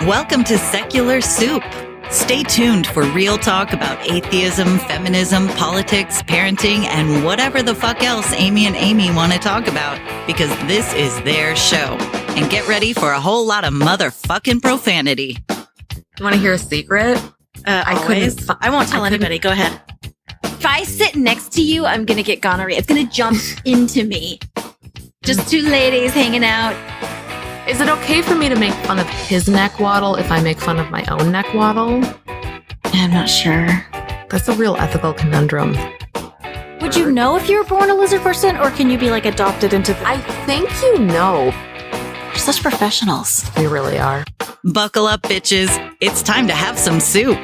Welcome to Secular Soup. Stay tuned for real talk about atheism, feminism, politics, parenting, and whatever the fuck else Amy and Amy want to talk about, because this is their show. And get ready for a whole lot of motherfucking profanity. You want to hear a secret? I won't tell anybody. Go ahead. If I sit next to you, I'm going to get gonorrhea. It's going to jump into me. Just two ladies hanging out. Is it okay for me to make fun of his neck waddle if I make fun of my own neck waddle? I'm not sure. That's a real ethical conundrum. Would you know if you were born a lizard person, or can you be like adopted into the... I think you know. We're such professionals. We really are. Buckle up, bitches. It's time to have some soup.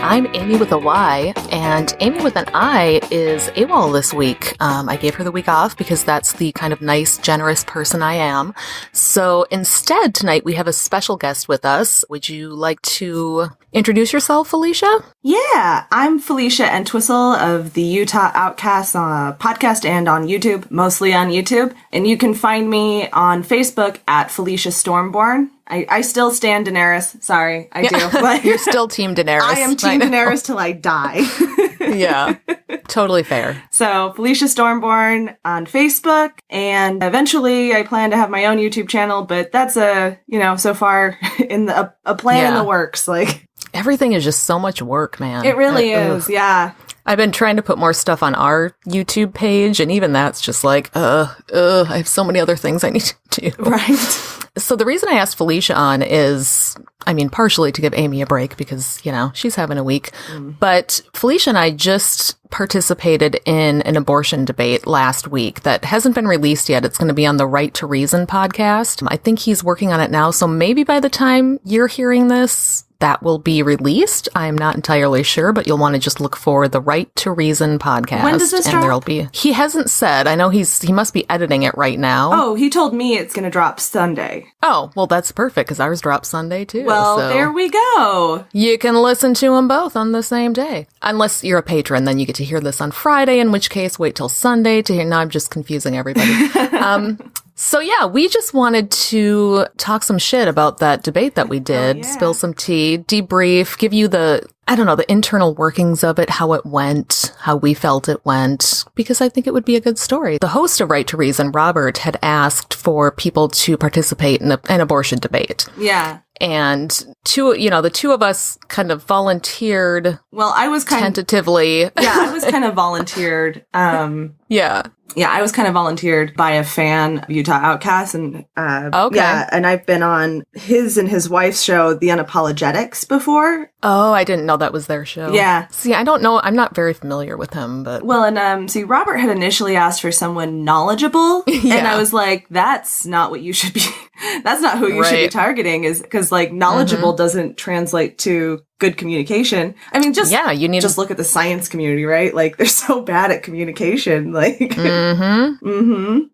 I'm Amy with a Y, and Amy with an I is AWOL this week. I gave her the week off because that's the kind of nice, generous person I am. So instead, tonight we have a special guest with us. Would you like to introduce yourself, Felicia? Yeah, I'm Felicia Entwistle of the Utah Outcasts podcast and on YouTube, mostly on YouTube. And you can find me on Facebook at Felicia Stormborn. I still stand Daenerys. Sorry, I do. But You're still Team Daenerys. I am Team Daenerys till I die. Yeah, totally fair. So, Felicia Stormborn on Facebook, and eventually I plan to have my own YouTube channel, but that's so far in a plan in the works. Like, everything is just so much work, man. it really is, yeah. I've been trying to put more stuff on our YouTube page, and even that's just like, I have so many other things I need to do. Right. So the reason I asked Felicia on is, partially to give Amy a break because, she's having a week. But Felicia and I just participated in an abortion debate last week that hasn't been released yet. It's going to be on the Right to Reason podcast. I think he's working on it now. So maybe by the time you're hearing this, that will be released. I'm not entirely sure, but you'll want to just look for the Right to Reason podcast. When does this and drop? There'll be. He hasn't said. I know he must be editing it right now. Oh, he told me it's going to drop Sunday. Oh, well, that's perfect because ours drops Sunday too. Well, so there we go. You can listen to them both on the same day. Unless you're a patron, then you get to hear this on Friday, in which case wait till Sunday to hear. Now I'm just confusing everybody. So yeah, we just wanted to talk some shit about that debate that we did, spill some tea, debrief, give you the internal workings of it, how it went, how we felt it went, because I think it would be a good story. The host of Right to Reason, Robert, had asked for people to participate in an abortion debate. Yeah. And the two of us kind of volunteered. Well, I was tentatively. Yeah, I was kind of volunteered. Yeah, I was kind of volunteered by a fan of Utah Outcasts, and and I've been on his and his wife's show, The Unapologetics, before. Oh, I didn't know that was their show. Yeah. See, I don't know. I'm not very familiar with him, but well, and Robert had initially asked for someone knowledgeable, and I was like, that's not what you should be. That's not who you should be targeting, is because knowledgeable doesn't translate to good communication. Just look at the science community, right? Like, they're so bad at communication. Like,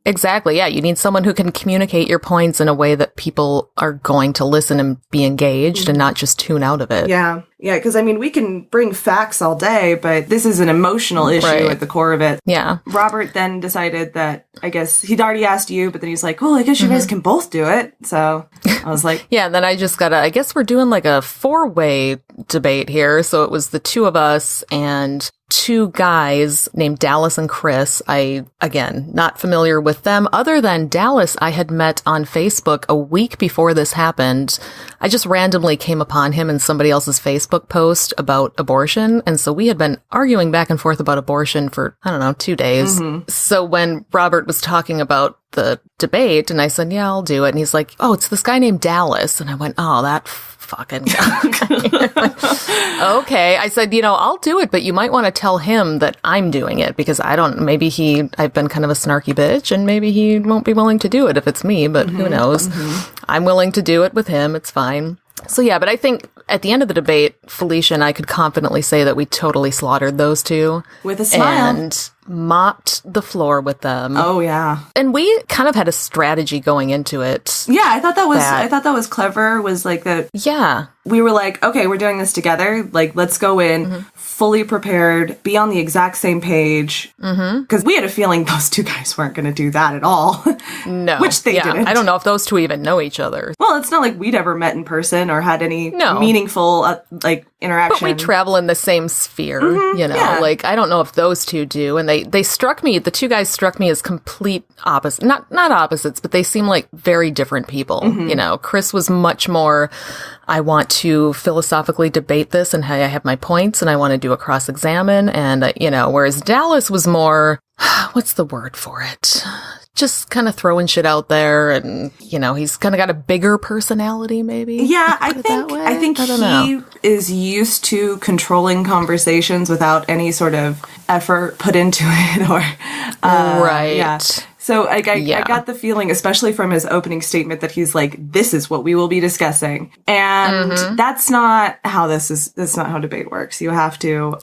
Exactly. Yeah, you need someone who can communicate your points in a way that people are going to listen and be engaged and not just tune out of it. Yeah. Yeah, because we can bring facts all day, but this is an emotional issue at the core of it. Yeah. Robert then decided that, I guess, he'd already asked you, but then he's like, well, I guess you guys can both do it. So I was like... Yeah, and then I just I guess we're doing like a 4-way debate here. So it was the two of us and two guys named Dallas and Chris. Again, not familiar with them. Other than Dallas, I had met on Facebook a week before this happened. I just randomly came upon him in somebody else's Facebook post about abortion. And so we had been arguing back and forth about abortion for, 2 days. So when Robert was talking about the debate and I said, yeah, I'll do it. And he's like, oh, it's this guy named Dallas. And I went, oh, that fucking guy. Okay. I said, I'll do it, but you might want to tell him that I'm doing it because I've been kind of a snarky bitch and maybe he won't be willing to do it if it's me, but who knows? I'm willing to do it with him. It's fine. So yeah, but I think at the end of the debate, Felicia and I could confidently say that we totally slaughtered those two. With a smile. And mopped the floor with them. Oh yeah. And we kind of had a strategy going into it. Yeah, I thought that was clever, was like that. Yeah. we were like, okay, we're doing this together. Like, let's go in fully prepared, be on the exact same page. Because we had a feeling those two guys weren't going to do that at all. No. Which they didn't. I don't know if those two even know each other. Well, it's not like we'd ever met in person or had any meaningful, interaction. But we travel in the same sphere, you know? Yeah. Like, I don't know if those two do. And they struck me, the two guys struck me as complete opposites. Not opposites, but they seem like very different people. You know, Chris was much more, I want to philosophically debate this and I have my points and I want to do a cross-examine. And, you know, whereas Dallas was more, what's the word for it? Just kind of throwing shit out there, and you know, he's kind of got a bigger personality, maybe. Yeah, I think he is used to controlling conversations without any sort of effort put into it, or right. Yeah. So I got the feeling, especially from his opening statement, that he's like, "This is what we will be discussing," and that's not how that's not how debate works. You have to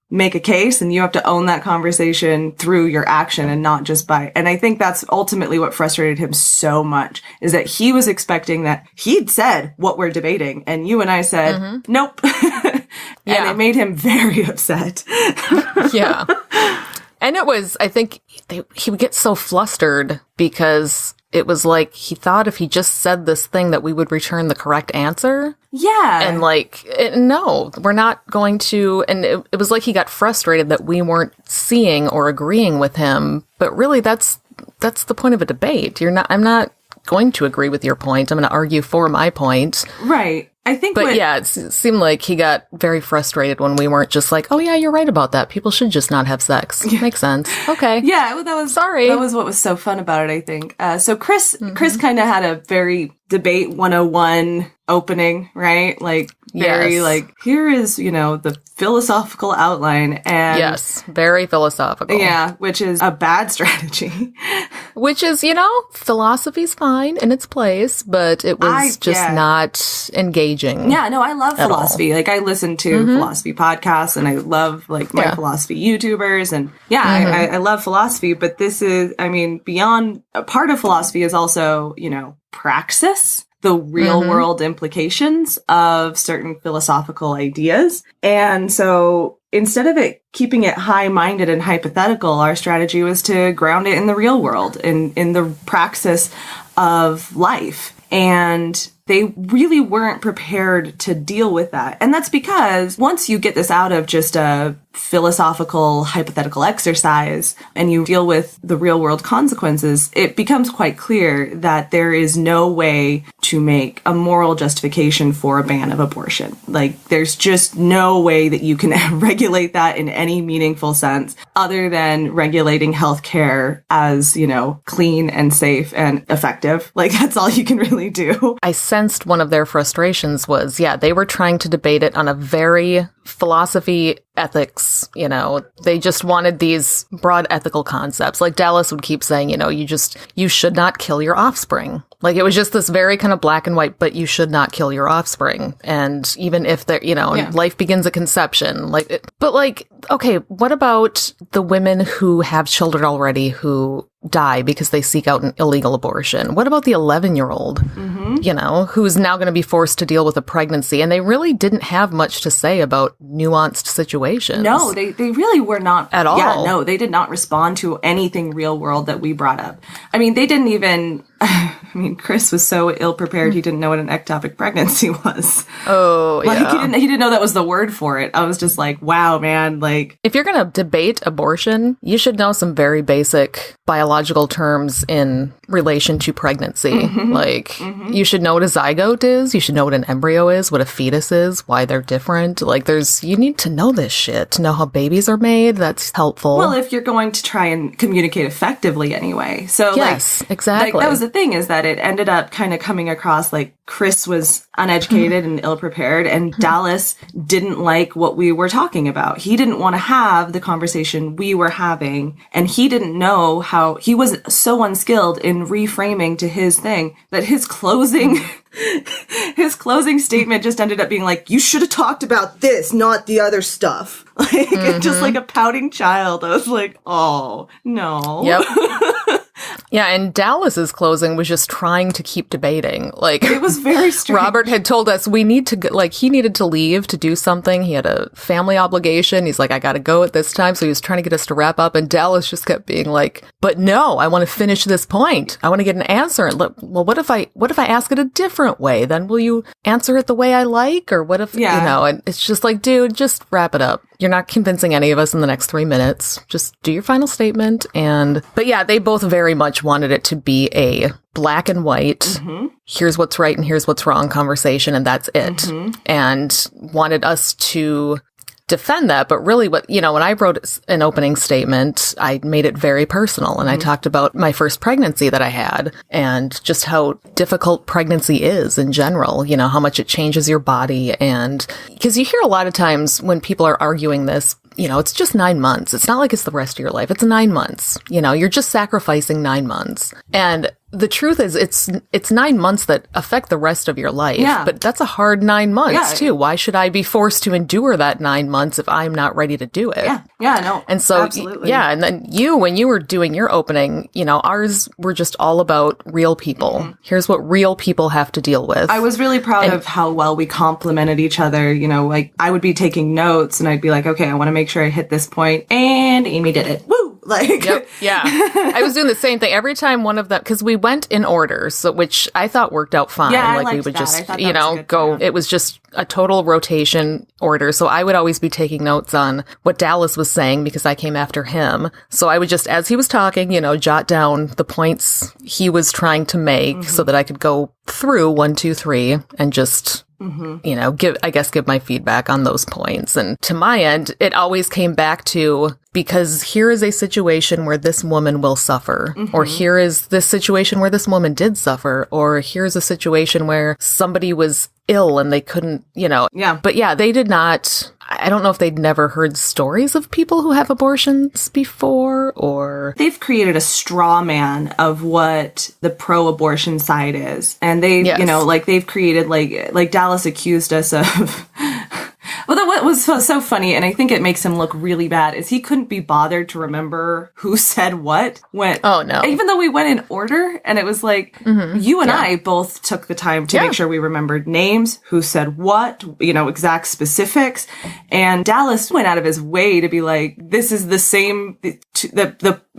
make a case, and you have to own that conversation through your action, and not just by. And I think that's ultimately what frustrated him so much, is that he was expecting that he'd said what we're debating, and you and I said, "Nope," and it made him very upset. Yeah. And it was, I think, he would get so flustered because it was like he thought if he just said this thing that we would return the correct answer. Yeah. And like, no, we're not going to. And it was like he got frustrated that we weren't seeing or agreeing with him. But really, that's the point of a debate. I'm not going to agree with your point. I'm going to argue for my point. Right. I think, but it seemed like he got very frustrated when we weren't just like, oh yeah, you're right about that. People should just not have sex. Makes sense. Okay. Yeah, well, that was what was so fun about it, I think. So Chris kind of had a very debate 101 opening, right? Like, very like, here is, you know, the philosophical outline, and yes, very philosophical. Yeah, which is a bad strategy. Which is, you know, philosophy's fine in its place, but it was not engaging. Yeah, no, I love philosophy. Like, I listen to philosophy podcasts, and I love like my philosophy YouTubers, and I love philosophy. But this is, I mean, beyond a part of philosophy is also, you know, praxis. The real world implications of certain philosophical ideas. And so instead of keeping it high-minded and hypothetical, our strategy was to ground it in the real world, in the praxis of life. And they really weren't prepared to deal with that. And that's because once you get this out of just a philosophical, hypothetical exercise and you deal with the real world consequences, it becomes quite clear that there is no way to make a moral justification for a ban of abortion. Like, there's just no way that you can regulate that in any meaningful sense other than regulating healthcare as, you know, clean and safe and effective. Like, that's all you can really do. I sensed one of their frustrations was, they were trying to debate it on a very philosophy, ethics, you know, they just wanted these broad ethical concepts. Like Dallas would keep saying, you know, you should not kill your offspring. Like, it was just this very kind of black and white, but you should not kill your offspring. And even if they're, you know, life begins at conception, okay, what about the women who have children already who die because they seek out an illegal abortion? What about the 11-year-old, you know, who's now going to be forced to deal with a pregnancy? And they really didn't have much to say about nuanced situations. No, they really were not. At all. Yeah, no, they did not respond to anything real world that we brought up. I mean, they didn't even... Chris was so ill-prepared, he didn't know what an ectopic pregnancy was. Oh, yeah. He didn't know that was the word for it. I was just like, wow, man, like... If you're going to debate abortion, you should know some very basic biological terms in relation to pregnancy. You should know what a zygote is, you should know what an embryo is, what a fetus is, why they're different. Like, you need to know this shit, to know how babies are made. That's helpful. Well, if you're going to try and communicate effectively anyway. So, yes, exactly. Like, that was the thing, is that it ended up kind of coming across like Chris was uneducated and ill-prepared, and Dallas didn't like what we were talking about. He didn't want to have the conversation we were having, and he didn't know how, he was so unskilled in reframing to his thing that his closing statement just ended up being like, you should have talked about this, not the other stuff. Like, just like a pouting child. I was like, oh, no. Yep. Yeah, and Dallas's closing was just trying to keep debating. Like, it was very strange. Robert had told us we need to go, like, he needed to leave to do something. He had a family obligation. He's like, I gotta go at this time. So he was trying to get us to wrap up, and Dallas just kept being like, but no, I want to finish this point. I want to get an answer. And look, well, what if I ask it a different way? Then will you answer it the way I like? Or what if, you know, and it's just like, dude, just wrap it up. You're not convincing any of us in the next 3 minutes. Just do your final statement. But yeah, they both very much wanted it to be a black and white, here's what's right and here's what's wrong conversation, and that's it. And wanted us to defend that. But really what, you know, when I wrote an opening statement, I made it very personal. And I talked about my first pregnancy that I had and just how difficult pregnancy is in general, you know, how much it changes your body. And because you hear a lot of times when people are arguing this, you know, it's just 9 months. It's not like it's the rest of your life. It's 9 months. You know, you're just sacrificing 9 months. And the truth is it's 9 months that affect the rest of your life. Yeah. But that's a hard 9 months too. Why should I be forced to endure that 9 months if I'm not ready to do it? Yeah. Yeah, no. And so, absolutely. And then when you were doing your opening, you know, ours were just all about real people. Here's what real people have to deal with. I was really proud of how well we complimented each other. You know, like I would be taking notes and I'd be like, okay, I want to make sure I hit this point. And Amy did it. Woo! Like, yeah. I was doing the same thing every time one of them, because we went in order, so which I thought worked out fine. Yeah, like we would just, you know, go. It was just a total rotation order. So I would always be taking notes on what Dallas was saying because I came after him. So I would just, as he was talking, you know, jot down the points he was trying to make so that I could go through 1, 2, 3 and just, you know, give my feedback on those points. And to my end, it always came back to, because here is a situation where this woman will suffer, or here is this situation where this woman did suffer, or here's a situation where somebody was ill and they couldn't, you know. Yeah. But yeah, they did not. I don't know if they'd never heard stories of people who have abortions before, or they've created a straw man of what the pro-abortion side is. And they, you know, like they've created like Dallas accused us of well, what was so funny, and I think it makes him look really bad, is he couldn't be bothered to remember who said what. Oh, no. Even though we went in order, and it was like, you and I both took the time to make sure we remembered names, who said what, you know, exact specifics. And Dallas went out of his way to be like, this is the same, it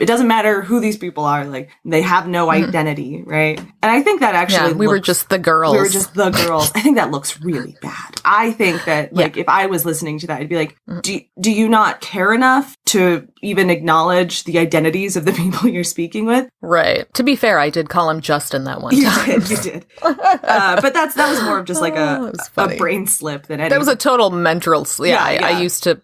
doesn't matter who these people are, like, they have no identity, right? And I think that actually we were just the girls. We were just the girls. I think that looks really bad. I think that, like, if I was listening to that, I'd be like, do you not care enough to even acknowledge the identities of the people you're speaking with? Right. To be fair, I did call him Justin that one time. You did. But that was more of just like a brain slip than anything. That was a total mental slip. Yeah, I used to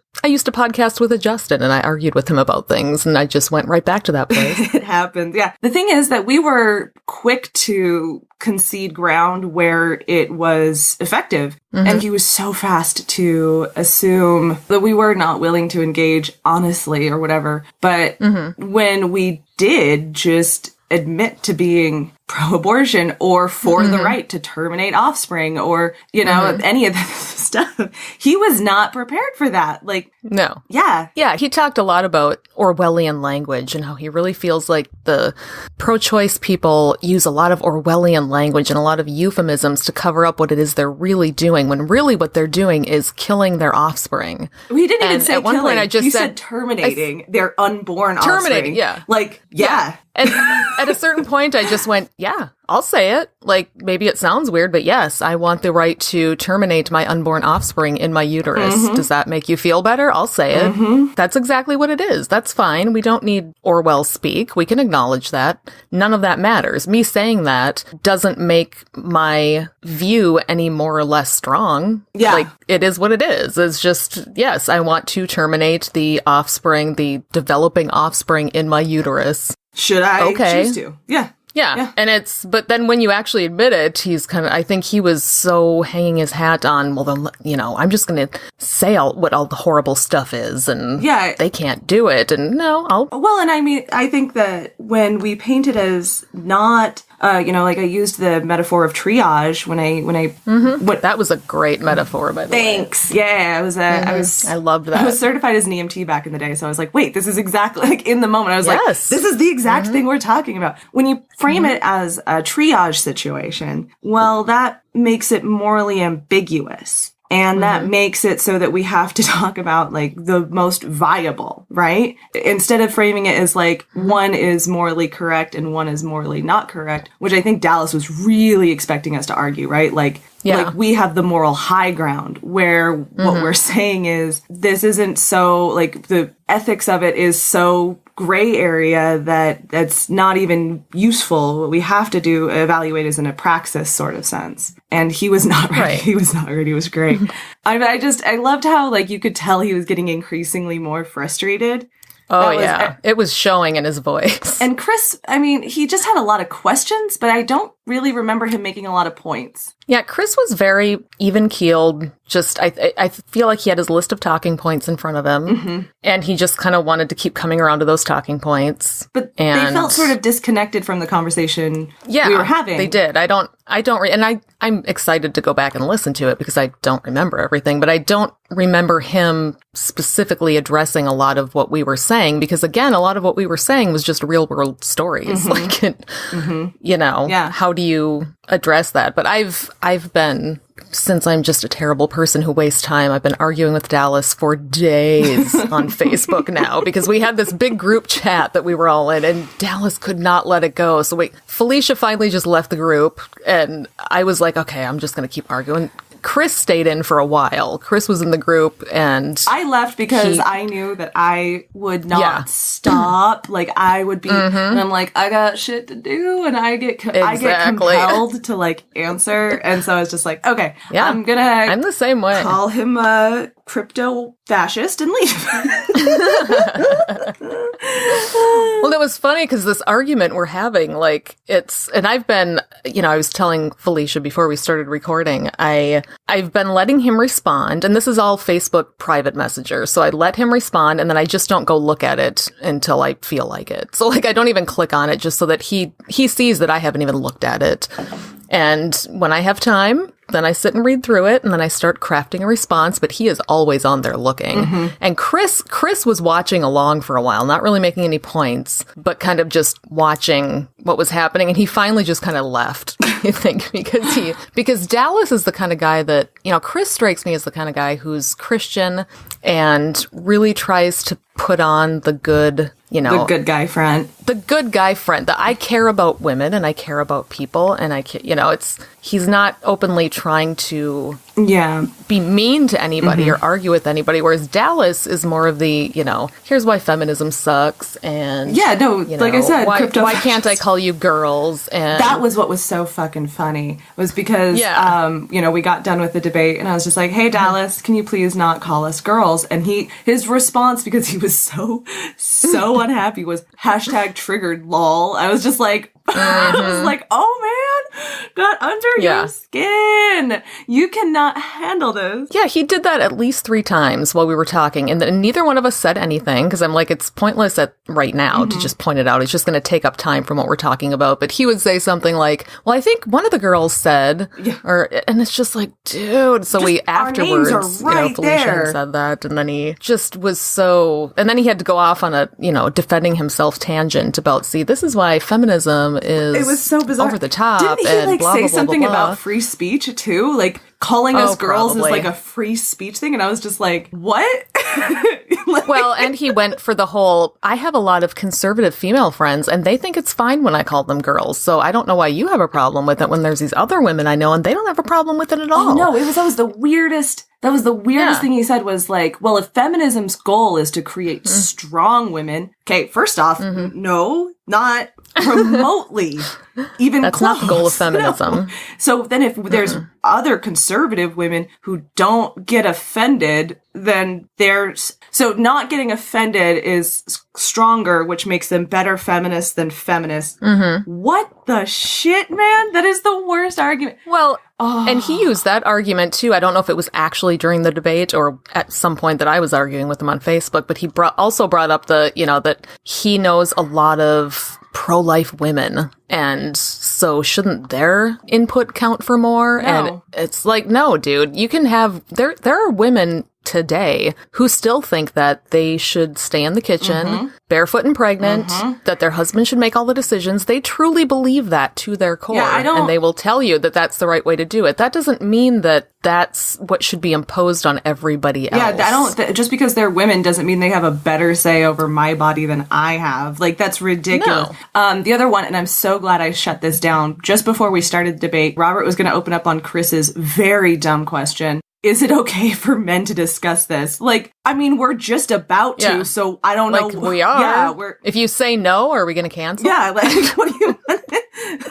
podcast with a Justin, and I argued with him about things, and I just went right back to that place. It happened. Yeah. The thing is that we were quick to concede ground where it was effective. And he was so fast to assume that we were not willing to engage honestly or whatever. But when we did just admit to being pro-abortion or for the right to terminate offspring or, you know, any of this stuff, he was not prepared for that. Like, no. Yeah. Yeah. He talked a lot about Orwellian language and how he really feels like the pro-choice people use a lot of Orwellian language and a lot of euphemisms to cover up what it is they're really doing, when really what they're doing is killing their offspring. We didn't even say at one killing. Point I just said terminating their unborn offspring. Terminating, yeah. Like, yeah. And at a certain point, I just went, yeah, I'll say it. Like, maybe it sounds weird, but yes, I want the right to terminate my unborn offspring in my uterus. Does that make you feel better? I'll say it. That's exactly what it is. That's fine. We don't need Orwell speak. We can acknowledge that. None of that matters. Me saying that doesn't make my view any more or less strong. Yeah. Like, it is what it is. It's just, yes, I want to terminate the offspring, the developing offspring in my uterus. Should I choose to? Yeah. Yeah. And but then when you actually admit it, he's kind of, I think he was so hanging his hat on, well, then, you know, I'm just going to say what all the horrible stuff is, and they can't do it. And no, Well, and I mean, I think that when we paint it as not like I used the metaphor of triage when I that was a great metaphor, by the way. Thanks. Yeah, I loved that. I was certified as an EMT back in the day, so I was like, wait, this is exactly, like, in the moment, I was like, Yes. this is the exact thing we're talking about. When you frame it as a triage situation, well, that makes it morally ambiguous. And that makes it so that we have to talk about, like, the most viable, right? Instead of framing it as, like, one is morally correct and one is morally not correct, which I think Dallas was really expecting us to argue, right? Like we have the moral high ground, where what we're saying is this isn't so, like, the ethics of it is so gray area that's not even useful. What we have to do, evaluate is in a praxis sort of sense. And he was not ready. Right. He was not ready. It was great. I loved how, like, you could tell he was getting increasingly more frustrated. Oh, yeah. It was showing in his voice. And Chris, I mean, he just had a lot of questions, but I don't really remember him making a lot of points. Yeah, Chris was very even-keeled. Just, I feel like he had his list of talking points in front of him, and he just kind of wanted to keep coming around to those talking points. But they felt sort of disconnected from the conversation we were having. They did. I'm excited to go back and listen to it because I don't remember everything, but I don't remember him specifically addressing a lot of what we were saying, because again, a lot of what we were saying was just real world stories. Like, how do you address that? But I've been, since I'm just a terrible person who wastes time, I've been arguing with Dallas for days on Facebook now, because we had this big group chat that we were all in, and Dallas could not let it go. So Felicia finally just left the group, and I was like, okay, I'm just going to keep arguing. Chris stayed in for a while. Chris was in the group, and I left because I knew that I would not stop. Like, I would be, and I'm like, I got shit to do, and I get compelled to, like, answer, and so I was just like, okay, I'm the same way. Call him a crypto fascist and leave. Well, it was funny because this argument we're having, like, and I've been, I was telling Felicia before we started recording, I've been letting him respond, and this is all Facebook private messenger. So I let him respond, and then I just don't go look at it until I feel like it. So, like, I don't even click on it just so that he sees that I haven't even looked at it. And when I have time, then I sit and read through it, and then I start crafting a response, but he is always on there looking. And Chris was watching along for a while, not really making any points, but kind of just watching what was happening, and he finally just kind of left, I think, because Dallas is the kind of guy that, Chris strikes me as the kind of guy who's Christian and really tries to put on the good, the good guy front. The good guy front. That I care about women and I care about people, and he's not openly trying to be mean to anybody or argue with anybody, whereas Dallas is more of the, here's why feminism sucks, and like I said, why can't I call you girls? And that was what was so fucking funny, was because we got done with the debate, and I was just like, hey, Dallas, can you please not call us girls? And his response, because he was so unhappy, was #triggered lol. I was just like, I was like, oh man, got under your skin. You cannot handle this. Yeah, he did that at least 3 times while we were talking, and neither one of us said anything, because I'm like, it's pointless right now to just point it out. It's just going to take up time from what we're talking about. But he would say something like, well, I think one of the girls said, and it's just like, dude. So we afterwards, Felicia said that, and then he just was and then he had to go off on a, defending himself tangent about, see, this is why feminism is it was so bizarre, over the top. Didn't he and like blah, say blah, blah, something blah, blah. about free speech too? Like calling us girls probably. is like a free speech thing, and I was just like, what? Well, and he went for the whole, I have a lot of conservative female friends, and they think it's fine when I call them girls. So I don't know why you have a problem with it when there's these other women I know, and they don't have a problem with it at all. Oh, no, that was the weirdest. That was the weirdest thing he said, was like, well, if feminism's goal is to create strong women, okay, first off, no, not remotely even That's close. not the goal of feminism. No. So then if there's other conservative women who don't get offended, then so not getting offended is stronger, which makes them better feminists than feminists. What the shit, man? That is the worst argument. Well, and he used that argument too. I don't know if it was actually during the debate or at some point that I was arguing with him on Facebook, but he also brought up that he knows a lot of pro-life women, and So shouldn't their input count for more? No. And it's like, no, dude, you can have, there are women today who still think that they should stay in the kitchen, barefoot and pregnant, that their husband should make all the decisions. They truly believe that to their core. And they will tell you that that's the right way to do it. That doesn't mean that that's what should be imposed on everybody else. Yeah, just because they're women doesn't mean they have a better say over my body than I have. Like, that's ridiculous. No. The other one, and I'm so glad I shut this down, just before we started the debate, Robert was going to open up on Chris's very dumb question. Is it okay for men to discuss this? Like, I mean, we're just about to, so I don't know. Like, we are. Yeah, if you say no, are we going to cancel? Yeah, like, what do you want?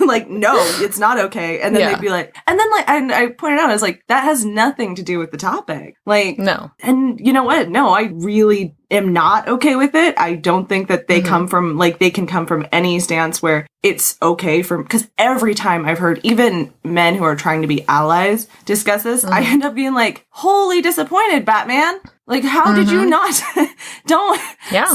Like, no, it's not okay. And then they'd be like, and I pointed out, I was like, that has nothing to do with the topic. Like, no. And you know what? No, I really am not okay with it. I don't think that they come from, like, they can come from any stance where it's okay for, because every time I've heard even men who are trying to be allies discuss this, I end up being like, wholly disappointed, Batman. Like, how did you not,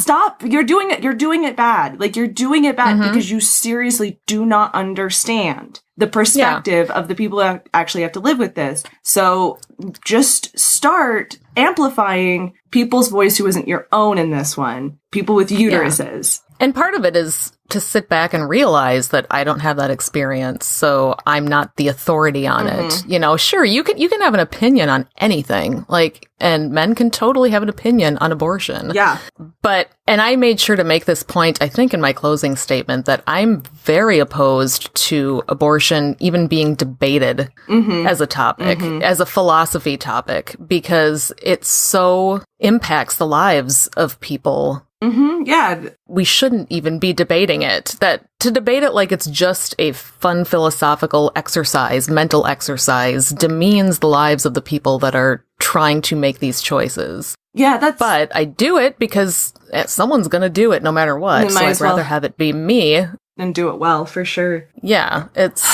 stop. You're doing it bad. Like, you're doing it bad because you seriously do not understand the perspective of the people who actually have to live with this. So just start amplifying people's voice who isn't your own in this one. People with uteruses. And part of it is to sit back and realize that I don't have that experience, so I'm not the authority on it. You know, sure, you can have an opinion on anything, like, and men can totally have an opinion on abortion. Yeah. But, and I made sure to make this point, I think in my closing statement, that I'm very opposed to abortion even being debated as a topic, as a philosophy topic, because it so impacts the lives of people. Yeah. We shouldn't even be debating it. That to debate it like it's just a fun philosophical exercise, mental exercise, demeans the lives of the people that are trying to make these choices. Yeah, But I do it because someone's going to do it no matter what. So I'd rather have it be me. And do it well, for sure. Yeah, it's...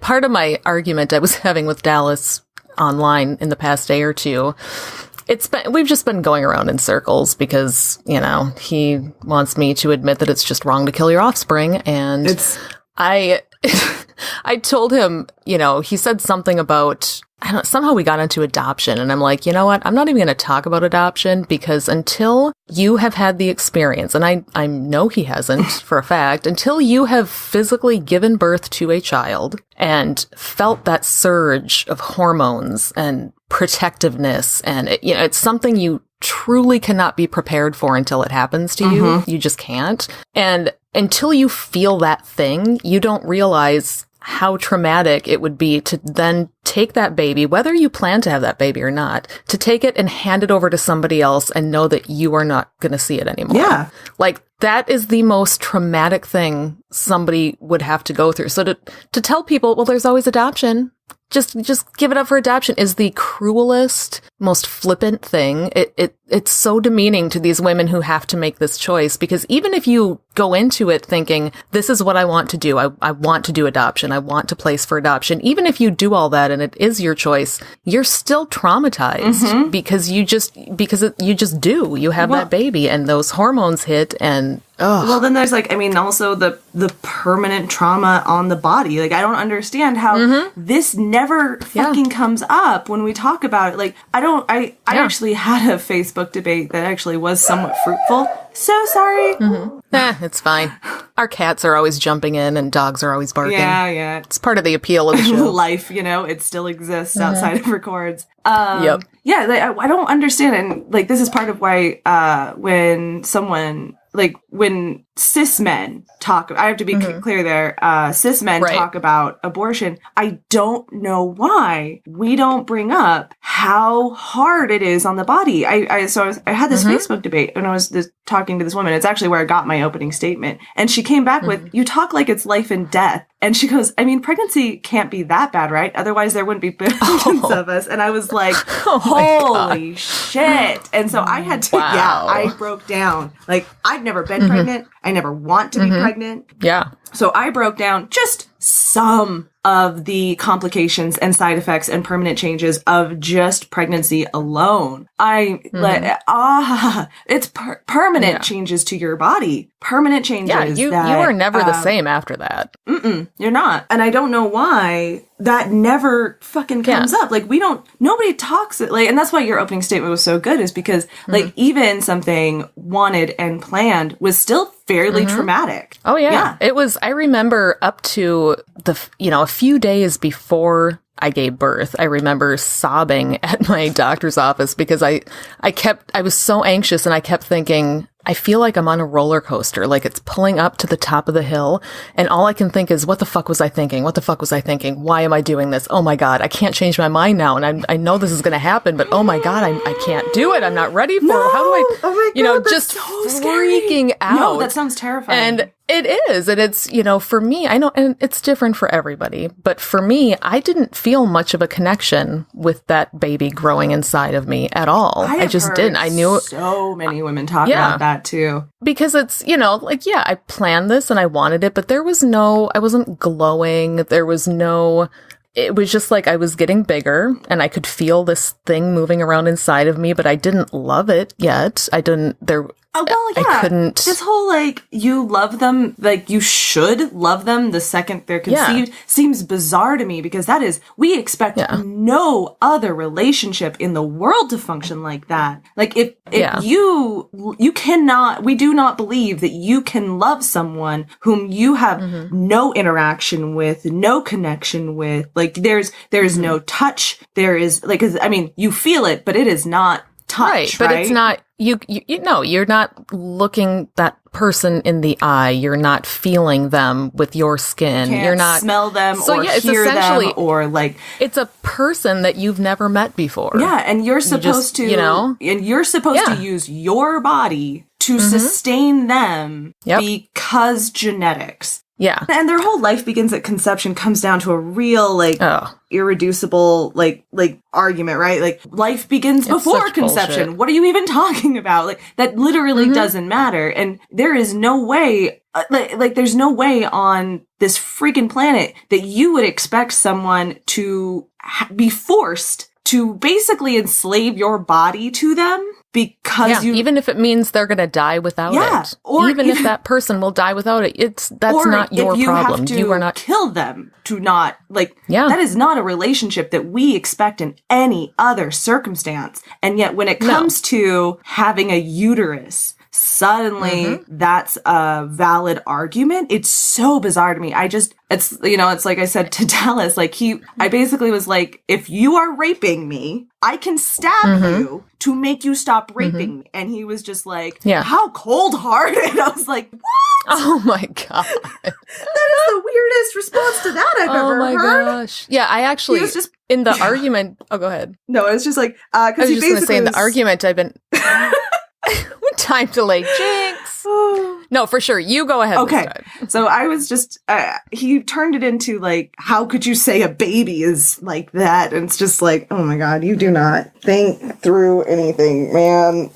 part of my argument I was having with Dallas online in the past day or two, we've just been going around in circles because, you know, he wants me to admit that it's just wrong to kill your offspring. And I told him, you know, he said something about, somehow we got into adoption. And I'm like, you know what? I'm not even going to talk about adoption because until you have had the experience, and I know he hasn't for a fact, until you have physically given birth to a child and felt that surge of hormones and protectiveness, and it's something you truly cannot be prepared for until it happens to you. You just can't. And until you feel that thing, you don't realize how traumatic it would be to then take that baby, whether you plan to have that baby or not, to take it and hand it over to somebody else and know that you are not going to see it anymore. Yeah. Like, that is the most traumatic thing somebody would have to go through. So to tell people, well, there's always adoption, just give it up for adoption, is the cruelest, most flippant thing. It's so demeaning to these women who have to make this choice, because even if you go into it thinking, this is what I want to do, I want to do adoption, I want to place for adoption, even if you do all that and it is your choice, you're still traumatized because you just do. You have that baby and those hormones hit and well, then there's also the permanent trauma on the body. Like, I don't understand how this never fucking comes up when we talk about it. Like, I actually had a Facebook debate that actually was somewhat fruitful. So sorry. It's fine. Our cats are always jumping in and dogs are always barking. Yeah. It's part of the appeal of the show. Life, it still exists outside of records. Yeah, I don't understand. And, this is part of why when cis men talk, I have to be clear there, cis men talk about abortion, I don't know why we don't bring up how hard it is on the body. I had this Facebook debate and I was talking to this woman. It's actually where I got my opening statement. And she came back with, you talk like it's life and death. And she goes, I mean, pregnancy can't be that bad, right? Otherwise there wouldn't be billions of us. And I was like, holy shit. And so I had to, I broke down. Like, I've never been pregnant. I never want to be pregnant. Yeah. So I broke down just some of the complications and side effects and permanent changes of just pregnancy alone. It's permanent changes to your body. Permanent changes. Yeah, you are never the same after that. You're not. And I don't know why that never fucking comes up. Like, nobody talks it, like, and that's why your opening statement was so good, is because, like, even something wanted and planned was still fairly traumatic. Oh, yeah. It was, I remember up to a few days before I gave birth, I remember sobbing at my doctor's office because I was so anxious, and I kept thinking, I feel like I'm on a roller coaster, like it's pulling up to the top of the hill, and all I can think is, what the fuck was I thinking? What the fuck was I thinking? Why am I doing this? Oh my God, I can't change my mind now, and I know this is going to happen, but oh my God, I can't do it. I'm not ready for it. How do I, oh my God, just so freaking out. No, that sounds terrifying. And it is. And it's, for me, I know, and it's different for everybody, but for me, I didn't feel much of a connection with that baby growing inside of me at all. I just didn't. I knew so many women talk about that too. Because it's, I planned this and I wanted it, but I wasn't glowing. It was just like I was getting bigger and I could feel this thing moving around inside of me, but I didn't love it yet. I couldn't. This whole, like, you love them, like, you should love them the second they're conceived seems bizarre to me, because we expect no other relationship in the world to function like that. Like, if you cannot, we do not believe that you can love someone whom you have no interaction with, no connection with. Like, there's no touch. There is, like, you feel it, but it is not touch, but it's not, you're not looking that person in the eye. You're not feeling them with your skin. You're not smell them it's hear them, or like, it's a person that you've never met before. Yeah. And you're supposed to use your body to sustain them because genetics. Yeah. And their whole life begins at conception comes down to a real, irreducible, argument, right? Like, life begins before conception. Bullshit. What are you even talking about? Like, that literally doesn't matter. And there is no way, there's no way on this freaking planet that you would expect someone to be forced to basically enslave your body to them. Because even if it means they're going to die without it, or even if that person will die without it, that's not your problem. You are not kill them to not that is not a relationship that we expect in any other circumstance. And yet, when it comes to having a uterus, suddenly that's a valid argument. It's so bizarre to me. It's like I said to Dallas, I basically was like, if you are raping me, I can stab you to make you stop raping me. And he was just like, how cold-hearted. I was like, what? Oh my God. That is the weirdest response to that I've ever heard. Oh my gosh. Yeah, I actually, in the argument, go ahead. No, it's just like, I was just going to say, in the argument, I've been... Time to lay jinx. No, for sure. You go ahead. Okay. So I was just, he turned it into how could you say a baby is like that? And it's just like, oh my God, you do not think through anything, man.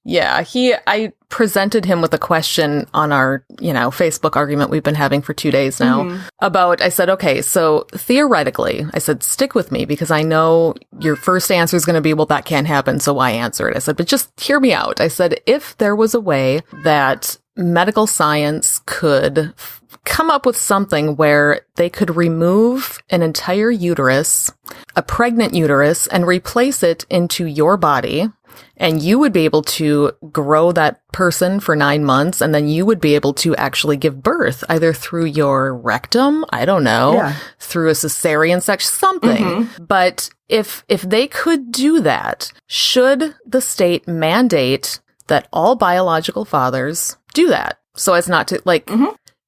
Yeah, I presented him with a question on our, Facebook argument we've been having for 2 days now about, I said, okay, so theoretically, I said, stick with me because I know your first answer is going to be, well, that can't happen, so why answer it? I said, but just hear me out. I said, if there was a way that medical science could come up with something where they could remove an entire uterus, a pregnant uterus, and replace it into your body, and you would be able to grow that person for 9 months, and then you would be able to actually give birth either through your rectum, I don't know, through a cesarean section, something. But if they could do that, should the state mandate that all biological fathers do that? So as not to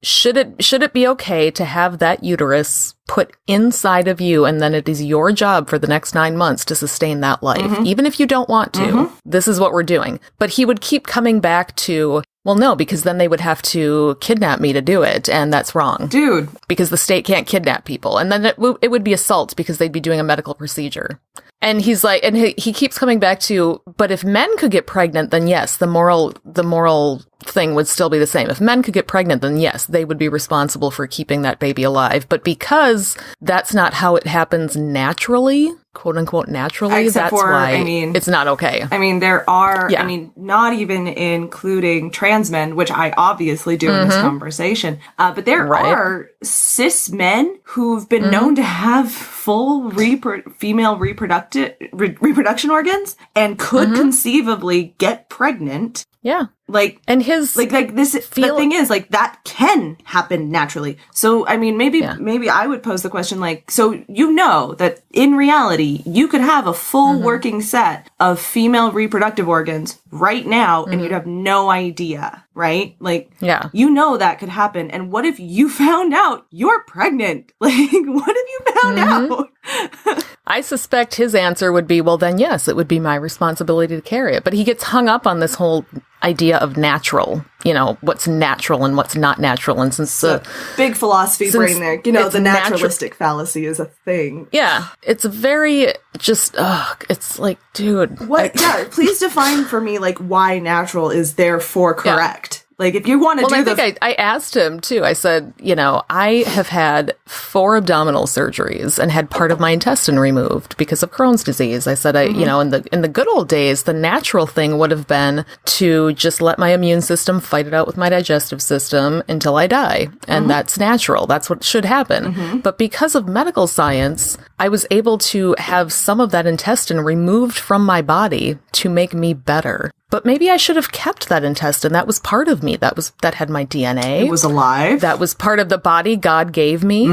should it be okay to have that uterus put inside of you, and then it is your job for the next 9 months to sustain that life, even if you don't want to? This is what we're doing. But he would keep coming back to, well, no, because then they would have to kidnap me to do it, and that's wrong. Dude. Because the state can't kidnap people. And then it would be assault because they'd be doing a medical procedure. And he's like, and he keeps coming back to, but if men could get pregnant, then yes, the moral thing would still be the same. If men could get pregnant, then yes, they would be responsible for keeping that baby alive. But because that's not how it happens naturally, quote unquote naturally, Except that's for, why I mean, it's not okay. I mean, there are, Yeah. I mean, not even including trans men, which I obviously do in this conversation, but there are cis men who've been known to have full female reproduction organs and could conceivably get pregnant. Yeah. Like, and his like this, the thing is, like, that can happen naturally. So, I mean, maybe I would pose the question, like, so you know that in reality, you could have a full working set of female reproductive organs right now and you'd have no idea, right? Like, you know that could happen. And what if you found out you're pregnant? Like, what if you found out? I suspect his answer would be, well, then yes, it would be my responsibility to carry it. But he gets hung up on this whole idea of natural, what's natural and what's not natural. And since the big philosophy brain there, the naturalistic fallacy is a thing. Yeah. It's very it's like, dude. Please define for me, like, why natural is therefore correct. Like, if you want to I asked him, too. I said, I have had 4 abdominal surgeries and had part of my intestine removed because of Crohn's disease. I said, in the good old days, the natural thing would have been to just let my immune system fight it out with my digestive system until I die. And that's natural. That's what should happen. But because of medical science, I was able to have some of that intestine removed from my body to make me better. But maybe I should have kept that intestine. That was part of me. That had my DNA. It was alive. That was part of the body God gave me.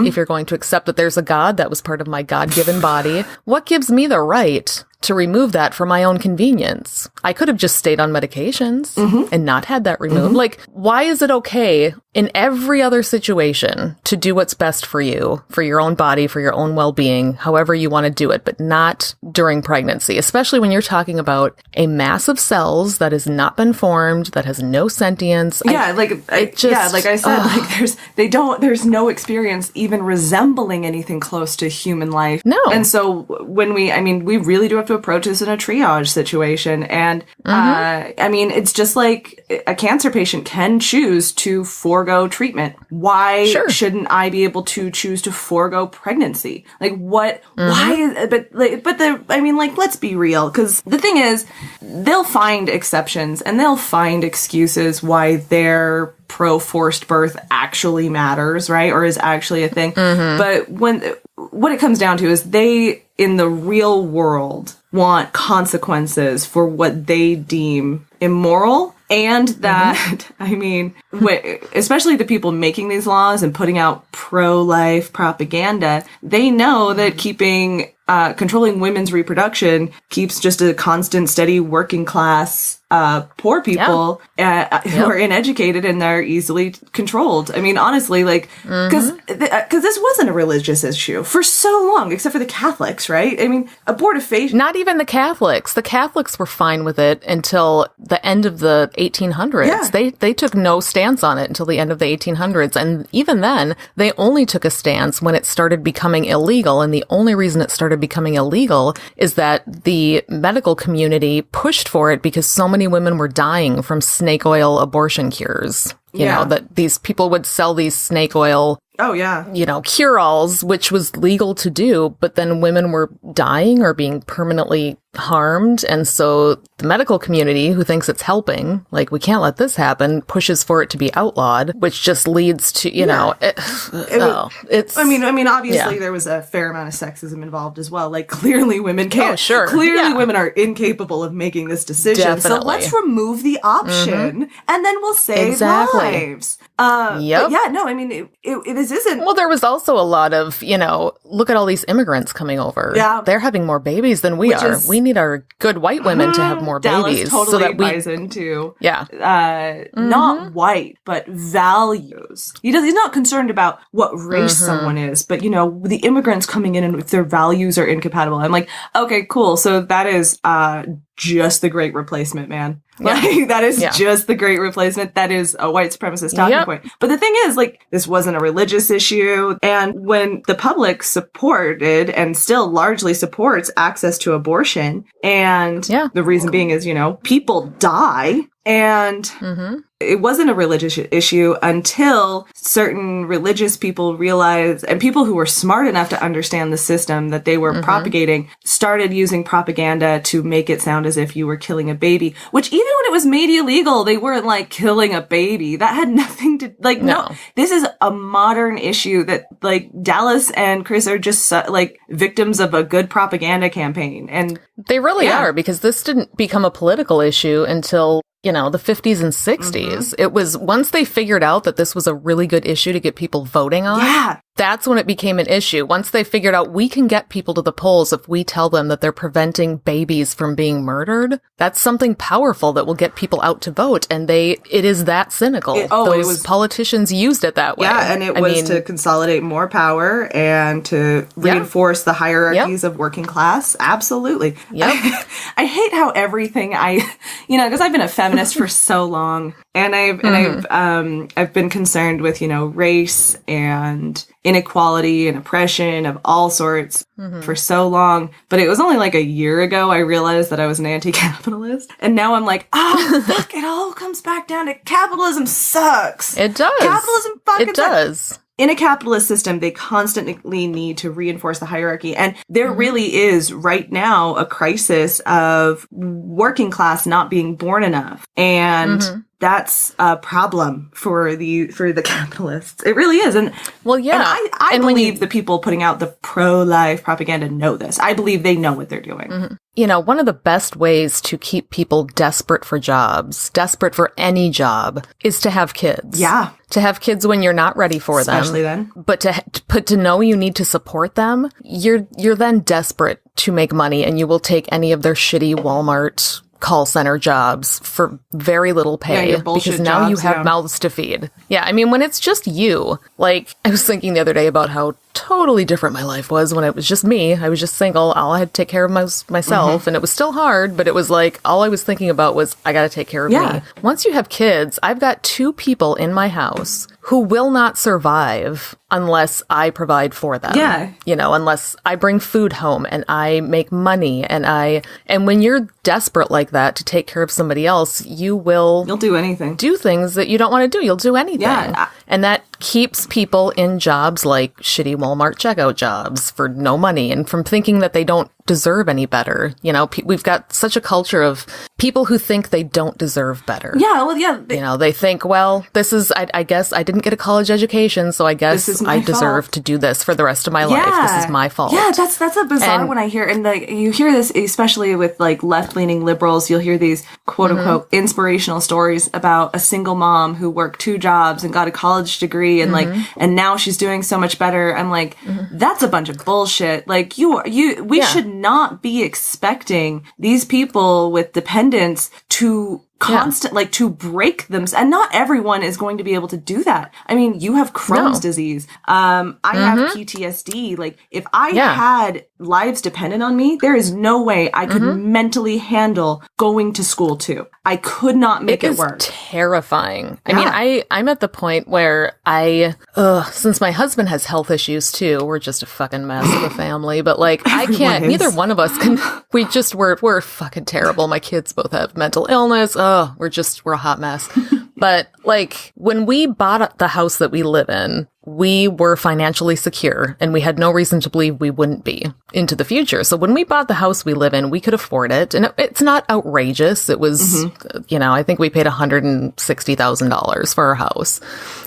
If you're going to accept that there's a God, that was part of my God-given body. What gives me the right to remove that for my own convenience? I could have just stayed on medications and not had that removed. Like, why is it okay in every other situation to do what's best for you, for your own body, for your own well-being, however you want to do it, but not during pregnancy, especially when you're talking about a mass of cells that has not been formed, that has no sentience. Like I said, there's no experience even resembling anything close to human life. No. And so when we really do have to approach this in a triage situation. And it's just like a cancer patient can choose to forego treatment. Why shouldn't I be able to choose to forego pregnancy? Like, what? Why? Let's be real. Because the thing is, they'll find exceptions and they'll find excuses why their pro-forced birth actually matters, right? Or is actually a thing. But what it comes down to is they, in the real world, want consequences for what they deem immoral. And that, especially the people making these laws and putting out pro-life propaganda, they know that controlling women's reproduction keeps just a constant, steady working class poor people who are uneducated and they're easily controlled. I mean, honestly, like, because this wasn't a religious issue for so long, except for the Catholics, right? I mean, abortifacient. Not even the Catholics. The Catholics were fine with it until the end of the 1800s. Yeah. They took no stance on it until the end of the 1800s. And even then, they only took a stance when it started becoming illegal. And the only reason it started becoming illegal is that the medical community pushed for it because so many women were dying from snake oil abortion cures. You know, that these people would sell these snake oil cure-alls, which was legal to do, but then women were dying or being permanently harmed. And so the medical community, who thinks it's helping, like, we can't let this happen, pushes for it to be outlawed, which just leads to, obviously there was a fair amount of sexism involved as well. Like, clearly women can't. Clearly women are incapable of making this decision. Definitely. So let's remove the option and then we'll save lives. This isn't. Well, there was also a lot of, look at all these immigrants coming over. Yeah. They're having more babies than we are. We need our good white women to have more babies. Dallas totally buys into not white, but values. He's not concerned about what race someone is, but, the immigrants coming in and if their values are incompatible. I'm like, okay, cool. So that is just the great replacement, man. Yeah. Like, that is just the great replacement. That is a white supremacist talking point. But the thing is, like, this wasn't a religious issue. And when the public supported and still largely supports access to abortion, and the reason being is, you know, people die. And it wasn't a religious issue until certain religious people realized, and people who were smart enough to understand the system that they were propagating, started using propaganda to make it sound as if you were killing a baby, which even when it was made illegal, they weren't like killing a baby. That had nothing to, like, no, this is a modern issue that, like, Dallas and Chris are just like victims of a good propaganda campaign. And they really are, because this didn't become a political issue until, you know, the 50s and 60s. It was once they figured out that this was a really good issue to get people voting on. That's when it became an issue. Once they figured out we can get people to the polls if we tell them that they're preventing babies from being murdered. That's something powerful that will get people out to vote. And it is that cynical. Those politicians used it that way. Yeah, and it was to consolidate more power and to reinforce the hierarchies of working class. Absolutely. I hate how everything because I've been a feminist for so long, and I've been concerned with, you know, race and inequality and oppression of all sorts for so long. But it was only like a year ago I realized that I was an anti-capitalist. And now I'm like, fuck, it all comes back down to capitalism sucks. It does. Capitalism fucking does. Sucks. In a capitalist system, they constantly need to reinforce the hierarchy. And there really is right now a crisis of working class not being born enough. And that's a problem for the capitalists. It really is. And I believe the people putting out the pro-life propaganda know this. I believe they know what they're doing. You know, one of the best ways to keep people desperate for jobs, desperate for any job, is to have kids. Yeah. To have kids when you're not ready for them. Especially then. But to know you need to support them, you're then desperate to make money, and you will take any of their shitty Walmart call center jobs for very little pay because now you have mouths to feed. Yeah, I mean, when it's just you, like, I was thinking the other day about how totally different my life was when it was just me. I was just single. All I had to take care of myself, and it was still hard, but it was like, all I was thinking about was, I got to take care of me. Once you have kids, I've got 2 people in my house who will not survive unless I provide for them. Yeah. You know, unless I bring food home and I make money and when you're desperate like that to take care of somebody else, you'll do anything. Do things that you don't want to do. You'll do anything. Yeah. And that keeps people in jobs like shitty Walmart checkout jobs for no money and from thinking that they don't deserve any better. You know, we've got such a culture of people who think they don't deserve better. Yeah, well, yeah. You know, they think, well, this is, I guess I didn't get a college education, so I guess I deserve to do this for the rest of my life. This is my fault. Yeah, that's a bizarre one I hear. And like, you hear this, especially with like left-leaning liberals, you'll hear these quote-unquote inspirational stories about a single mom who worked 2 jobs and got a college degree and and now she's doing so much better. I'm like, that's a bunch of bullshit. Like, we should not be expecting these people with dependents to like to break them. And not everyone is going to be able to do that. I mean, you have Crohn's disease. I have PTSD. Like, if I had lives dependent on me, there is no way I could mentally handle going to school too. I could not make it work. Terrifying. I mean, I'm at the point where since my husband has health issues too, we're just a fucking mess of a family, but like, I can't, neither one of us can, we're fucking terrible. My kids both have mental illness. We're a hot mess. But like, when we bought the house that we live in, we were financially secure and we had no reason to believe we wouldn't be into the future. So when we bought the house we live in, we could afford it. And it's not outrageous. It was, I think we paid $160,000 for our house,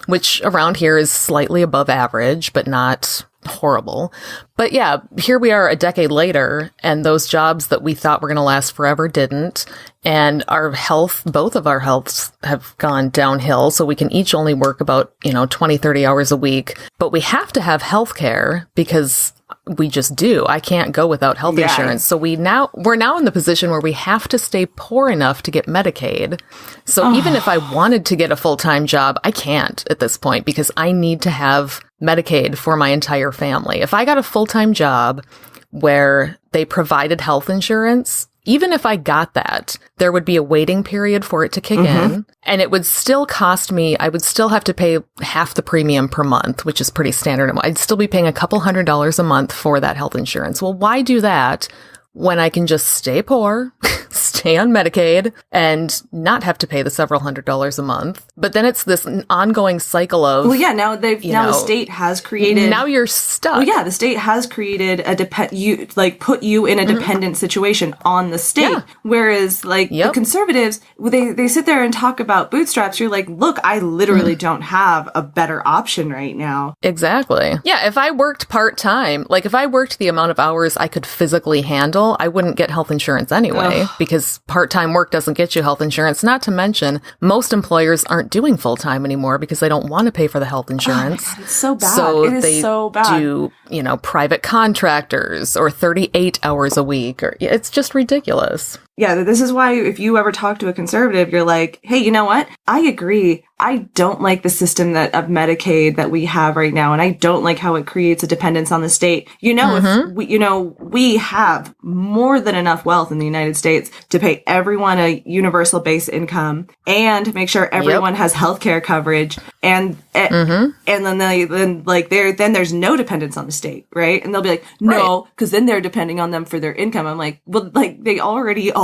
which around here is slightly above average, but not horrible. But yeah, here we are a decade later, and those jobs that we thought were going to last forever didn't. And our health, both of our healths have gone downhill. So we can each only work about, 20, 30 hours a week. But we have to have health care because we just do. I can't go without health insurance. So we're now in the position where we have to stay poor enough to get Medicaid. So even if I wanted to get a full-time job, I can't at this point because I need to have Medicaid for my entire family. If I got a full-time job where they provided health insurance, even if I got that, there would be a waiting period for it to kick in, and it would still cost me, I would still have to pay half the premium per month, which is pretty standard. I'd still be paying a couple $100s a month for that health insurance. Well, why do that when I can just stay poor, stay on Medicaid, and not have to pay the several $100s a month? But then it's this ongoing cycle of... Well, yeah, now the state has created... Now you're stuck. Well, yeah, the state has created put you in a dependent situation on the state. Yeah. Whereas, the conservatives, they sit there and talk about bootstraps. You're like, look, I literally don't have a better option right now. Exactly. Yeah, if I worked part-time, if I worked the amount of hours I could physically handle, I wouldn't get health insurance anyway, because part-time work doesn't get you health insurance. Not to mention, most employers aren't doing full-time anymore because they don't want to pay for the health insurance. Oh my God, it's so bad. So it is they so bad. do, private contractors or 38 hours a week. It's just ridiculous. Yeah, this is why if you ever talk to a conservative, you're like, hey, you know what? I agree. I don't like the system of Medicaid that we have right now, and I don't like how it creates a dependence on the state. If we have more than enough wealth in the United States to pay everyone a universal base income and make sure everyone has healthcare coverage, and then there's no dependence on the state, right? And they'll be like, no, because then they're depending on them for their income. I'm like, well, they already are.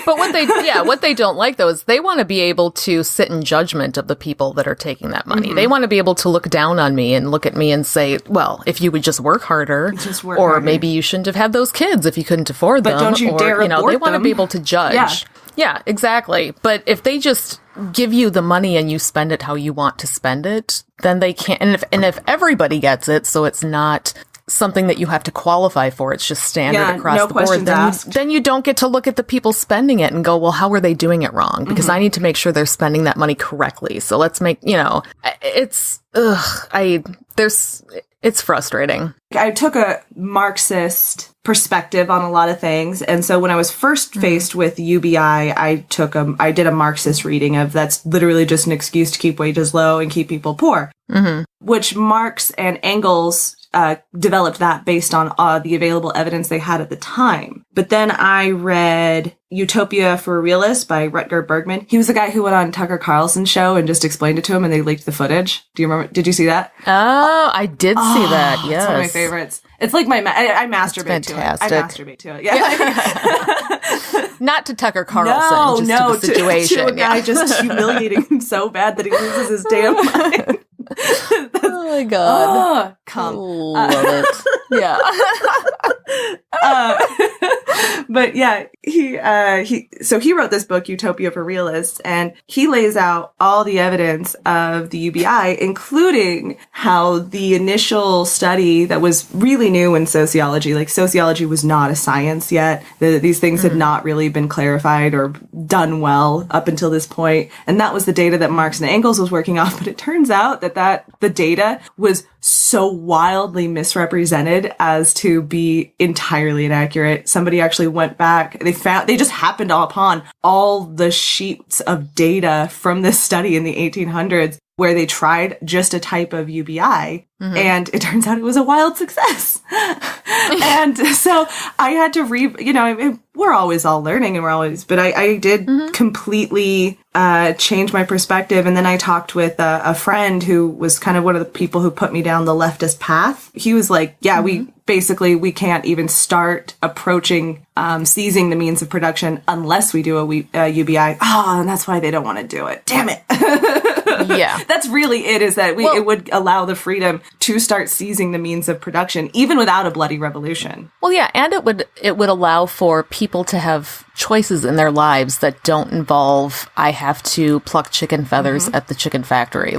But what they don't like though is they want to be able to sit in judgment of the people that are taking that money. They want to be able to look down on me and look at me and say, well, if you would just work harder, maybe you shouldn't have had those kids if you couldn't afford them. But don't you dare abort they want to be able to judge. Yeah, exactly. But if they just give you the money and you spend it how you want to spend it, then they can't. And if everybody gets it, so it's not something that you have to qualify for, it's just standard across the board, then you don't get to look at the people spending it and go, well, how are they doing it wrong? Because I need to make sure they're spending that money correctly. So let's make, it's frustrating. I took a Marxist perspective on a lot of things. And so when I was first faced with UBI, I did a Marxist reading of that's literally just an excuse to keep wages low and keep people poor, which Marx and Engels developed that based on the available evidence they had at the time. But then I read Utopia for a Realist by Rutger Bregman. He was the guy who went on Tucker Carlson's show and just explained it to him, and they leaked the footage. Do you remember? Did you see that? Oh, I did see that. Yes. It's one of my favorites. It's like I masturbate to it. I masturbate to it. Yeah. Not to Tucker Carlson, to the situation. To a guy just humiliating him so bad that he loses his damn mind. Oh my God. Come. Love it. Yeah. But yeah, he wrote this book, Utopia for Realists, and he lays out all the evidence of the UBI, including how the initial study that was really new in sociology, sociology was not a science yet. These things had not really been clarified or done well up until this point. And that was the data that Marx and Engels was working off. But it turns out that the data was so wildly misrepresented as to be entirely inaccurate. Somebody actually went back. They just happened upon all the sheets of data from this study in the 1800s where they tried just a type of UBI, and it turns out it was a wild success. And so I had to we're always all learning, but I did completely change my perspective. And then I talked with a friend who was kind of one of the people who put me down the leftist path. He was like, we can't even start approaching seizing the means of production unless we do a UBI. Oh, and that's why they don't want to do it. Damn it. Yeah. That's really it, is that it would allow the freedom to start seizing the means of production, even without a bloody revolution. Well, yeah, and it would allow for people to have choices in their lives that don't involve, I have to pluck chicken feathers at the chicken factory.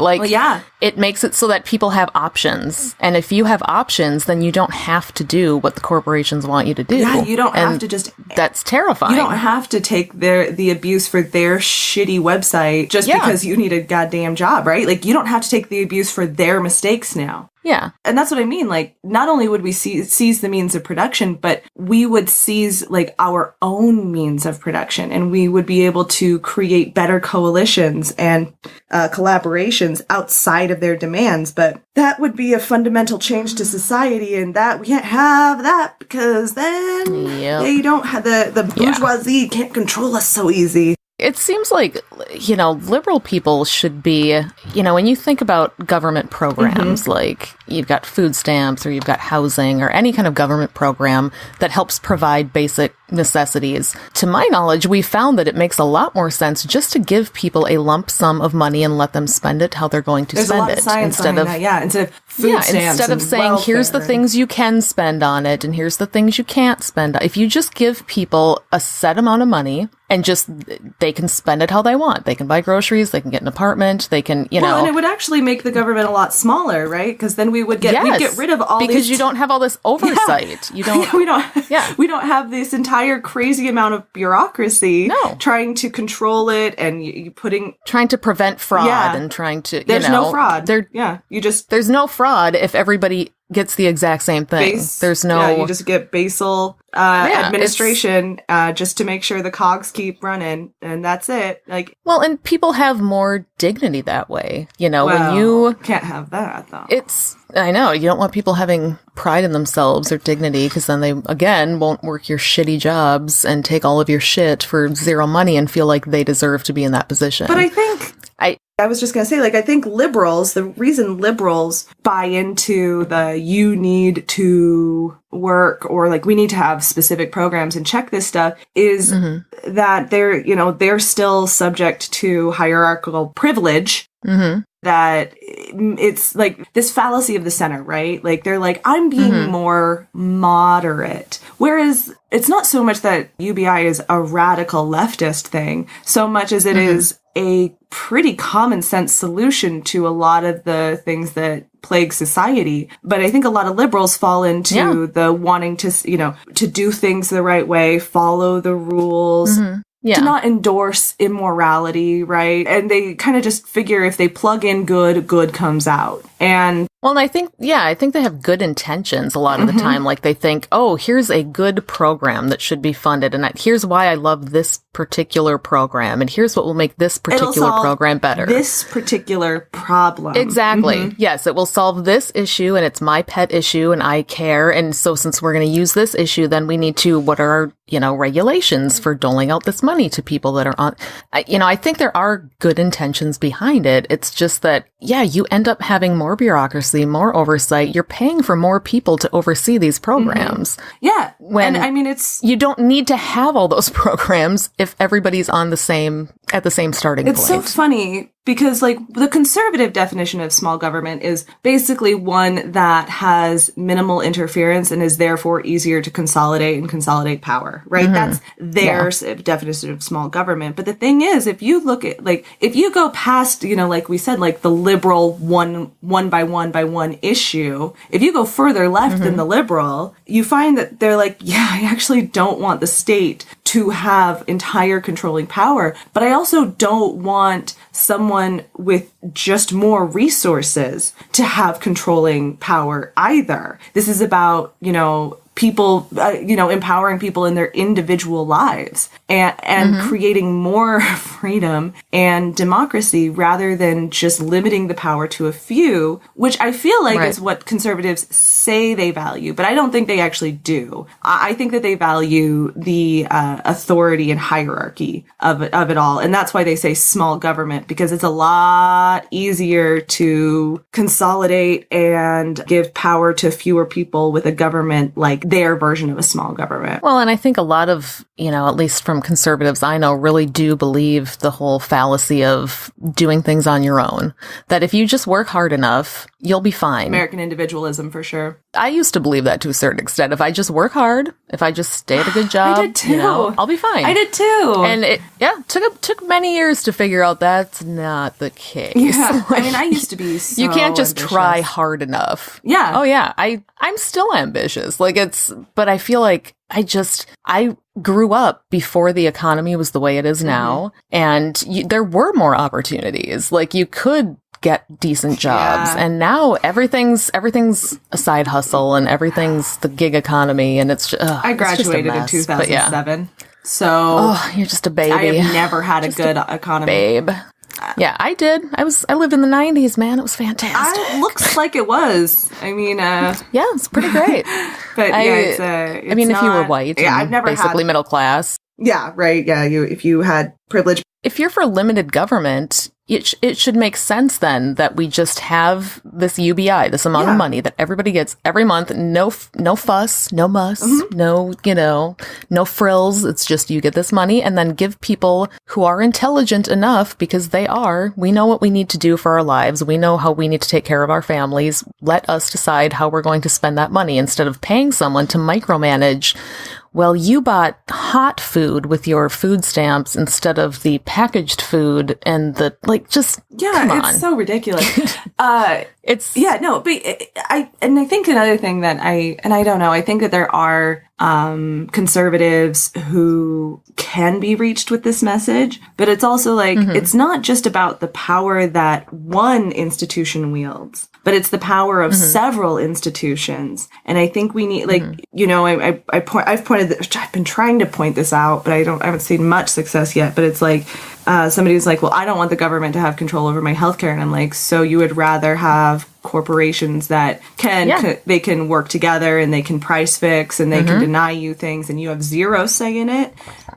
It makes it so that people have options. And if you have options, then you don't have to do what the corporations want you to do. Yeah, you don't have to just... That's terrifying. You don't have to take the abuse for their shitty website just because you need a goddamn job, right? You don't have to take the abuse for their mistakes now. Yeah. And that's what I mean. Like, not only would we seize the means of production, but we would seize like our own means of production, and we would be able to create better coalitions and collaborations outside of their demands. But that would be a fundamental change to society, and that we can't have that because then they don't have the bourgeoisie can't control us so easy. It seems like, liberal people should be, when you think about government programs, like you've got food stamps or you've got housing or any kind of government program that helps provide basic necessities. To my knowledge, we found that it makes a lot more sense just to give people a lump sum of money and let them spend it how they're going to There's spend a lot of it. science instead of that. Instead of food stamps instead of saying, welfare. Here's the things you can spend on it and here's the things you can't spend on. If you just give people a set amount of money and just they can spend it how they want. They can buy groceries, they can get an apartment, they can, Well, and it would actually make the government a lot smaller, right? Because then we would we'd get rid of all because you don't have all this oversight. You don't we don't have this entire crazy amount of bureaucracy trying to control it and you trying to prevent fraud and trying to there's no fraud. There's no fraud if everybody gets the exact same thing. There's no you just get basal administration just to make sure the cogs keep running, and that's it. Like, well, and people have more dignity that way. Well, when you can't have that though. I know you don't want people having pride in themselves or dignity, because then they again won't work your shitty jobs and take all of your shit for zero money and feel like they deserve to be in that position. But I think I was just going to say, like, I think the reason liberals buy into the you need to work or like we need to have specific programs and check this stuff is that they're still subject to hierarchical privilege. That it's like this fallacy of the center, right? Like they're like, I'm being more moderate. Whereas it's not so much that UBI is a radical leftist thing, so much as it is a pretty common sense solution to a lot of the things that plague society. But I think a lot of liberals fall into the wanting to, to do things the right way, follow the rules. To not endorse immorality, right? And they kind of just figure if they plug in good comes out. And I think they have good intentions a lot of the time. Like they think, oh, here's a good program that should be funded. And here's why I love this particular program. And here's what will make this particular program better. This particular problem. Exactly. Yes, it will solve this issue and it's my pet issue and I care. And so since we're going to use this issue, then we need to, what are our, regulations for doling out this money to people that are on, I think there are good intentions behind it. It's just that, you end up having more bureaucracy, more oversight. You're paying for more people to oversee these programs. Yeah. When you don't need to have all those programs if everybody's at the same starting point. It's so funny because like the conservative definition of small government is basically one that has minimal interference and is therefore easier to consolidate power, right? That's their definition of small government. But the thing is, if you look at if you go past, like we said, like the liberal one by one issue, if you go further left than the liberal, you find that they're like, I actually don't want the state to have entire controlling power, but I also don't want someone with just more resources to have controlling power either. This is about, people, empowering people in their individual lives and creating more freedom and democracy rather than just limiting the power to a few, which I feel like is what conservatives say they value, but I don't think they actually do. I think that they value the authority and hierarchy of it all. And that's why they say small government, because it's a lot easier to consolidate and give power to fewer people with a government like their version of a small government. Well, and I think a lot of, at least from conservatives I know, really do believe the whole fallacy of doing things on your own. That if you just work hard enough, you'll be fine. American individualism, for sure. I used to believe that to a certain extent. If I just work hard, if I just stay at a good job, I did too. I'll be fine. I did too. And it took many years to figure out that's not the case. Yeah. I mean, I used to be so you can't just ambitious. try hard enough. Yeah. Oh yeah. I'm still ambitious. But I feel like I grew up before the economy was the way it is now. And there were more opportunities. Like you could get decent jobs. And now everything's a side hustle and everything's the gig economy, and it's I graduated in 2007. So you're just a baby. I have never had a good economy. Babe. Yeah, I did. I lived in the 90s, man. It was fantastic. Looks like it was. I mean, yeah, it's pretty great. But it's I mean, if you were white, I've never basically middle class. Yeah, right. Yeah, if you had privilege. If you're for limited government, it should make sense then that we just have this UBI, this amount of money that everybody gets every month. No fuss, no muss, no frills. It's just you get this money and then give people who are intelligent enough, because we know what we need to do for our lives. We know how we need to take care of our families. Let us decide how we're going to spend that money instead of paying someone to micromanage. Well, you bought hot food with your food stamps instead of the packaged food and the, come on. It's so ridiculous. I think another thing that I don't know, I think that there are conservatives who can be reached with this message, but it's also it's not just about the power that one institution wields, but it's the power of several institutions. And I think we need, I've been trying to point this out, but I haven't seen much success yet. But it's somebody who's like, well, I don't want the government to have control over my healthcare. And I'm like, so you would rather have corporations that they can work together and they can price fix and they can deny you things and you have zero say in it.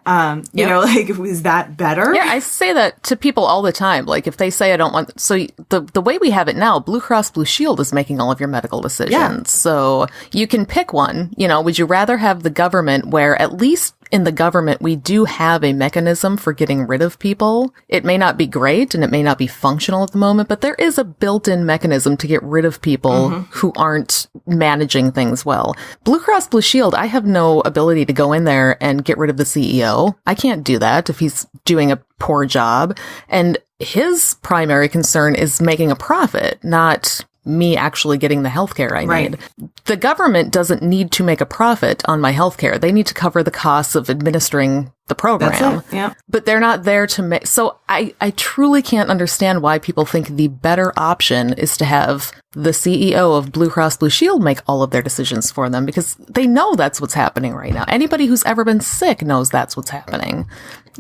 Is that better? Yeah, I say that to people all the time. Like, if they say I don't want, so the way we have it now, Blue Cross Blue Shield is making all of your medical decisions. Yeah. So you can pick one. Would you rather have the government, where at least in the government, we do have a mechanism for getting rid of people? It may not be great and it may not be functional at the moment, but there is a built-in mechanism to get rid of people who aren't managing things well. Blue Cross Blue Shield, I have no ability to go in there and get rid of the CEO. I can't do that if he's doing a poor job. And his primary concern is making a profit, not me actually getting the healthcare I need. The government doesn't need to make a profit on my healthcare. They need to cover the costs of administering the program. That's it. Yeah. But they're not there to make. So I truly can't understand why people think the better option is to have the CEO of Blue Cross Blue Shield make all of their decisions for them, because they know that's what's happening right now. Anybody who's ever been sick knows that's what's happening.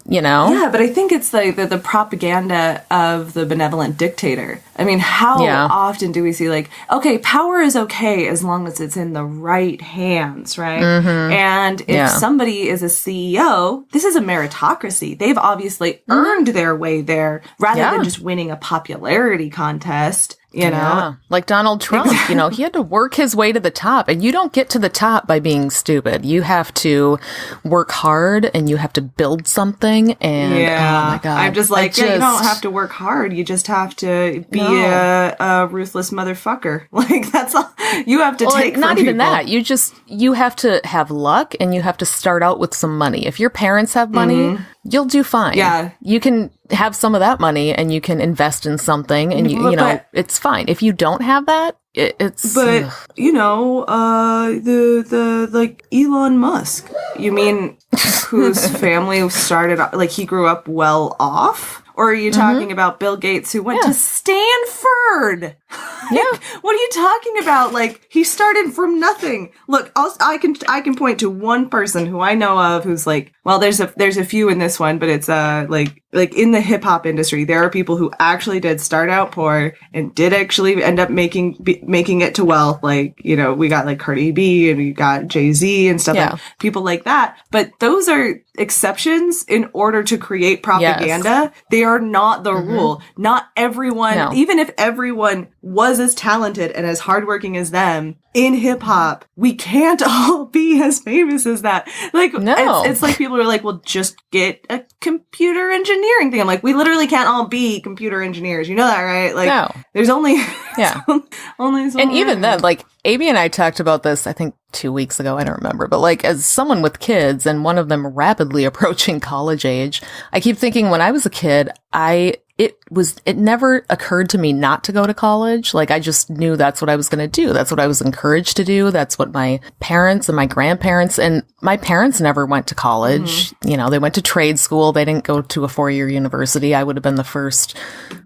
Yeah, but I think it's the propaganda of the benevolent dictator. I mean, how often do we see okay, power is okay as long as it's in the right hands, right? And if somebody is a CEO, this is a meritocracy. They've obviously earned their way there rather than just winning a popularity contest. Like Donald Trump, he had to work his way to the top, and you don't get to the top by being stupid. You have to work hard and you have to build something. And oh my God, I'm just you don't have to work hard. You just have to be a ruthless motherfucker. That's all you have to take. Not from even people. that. You have to have luck, and you have to start out with some money. If your parents have money, you'll do fine. Yeah, you can have some of that money and you can invest in something, and it's fine. If you don't have that, it's the Elon Musk, you mean, whose family started he grew up well off? Or are you talking about Bill Gates, who went to Stanford? What are you talking about? He started from nothing. Look, I can point to one person who I know of who's there's a few in this one, but it's in the hip hop industry, there are people who actually did start out poor and did actually end up making it to wealth. We got Cardi B and we got Jay-Z and stuff, people like that. But those are exceptions in order to create propaganda. Yes. They are not the rule. Not everyone, even if everyone was as talented and as hardworking as them in hip hop, we can't all be as famous as that. It's people are well, just get a computer engineering thing. I'm we literally can't all be computer engineers. You know that, right? No. There's only only so and even then, Amy and I talked about this, I think 2 weeks ago, I don't remember, but as someone with kids and one of them rapidly approaching college age, I keep thinking when I was a kid, it never occurred to me not to go to college. Like, I just knew that's what I was going to do. That's what I was encouraged to do. That's what my parents and my grandparents, and my parents never went to college. You know, they went to trade school. They didn't go to a 4-year university. I would have been the first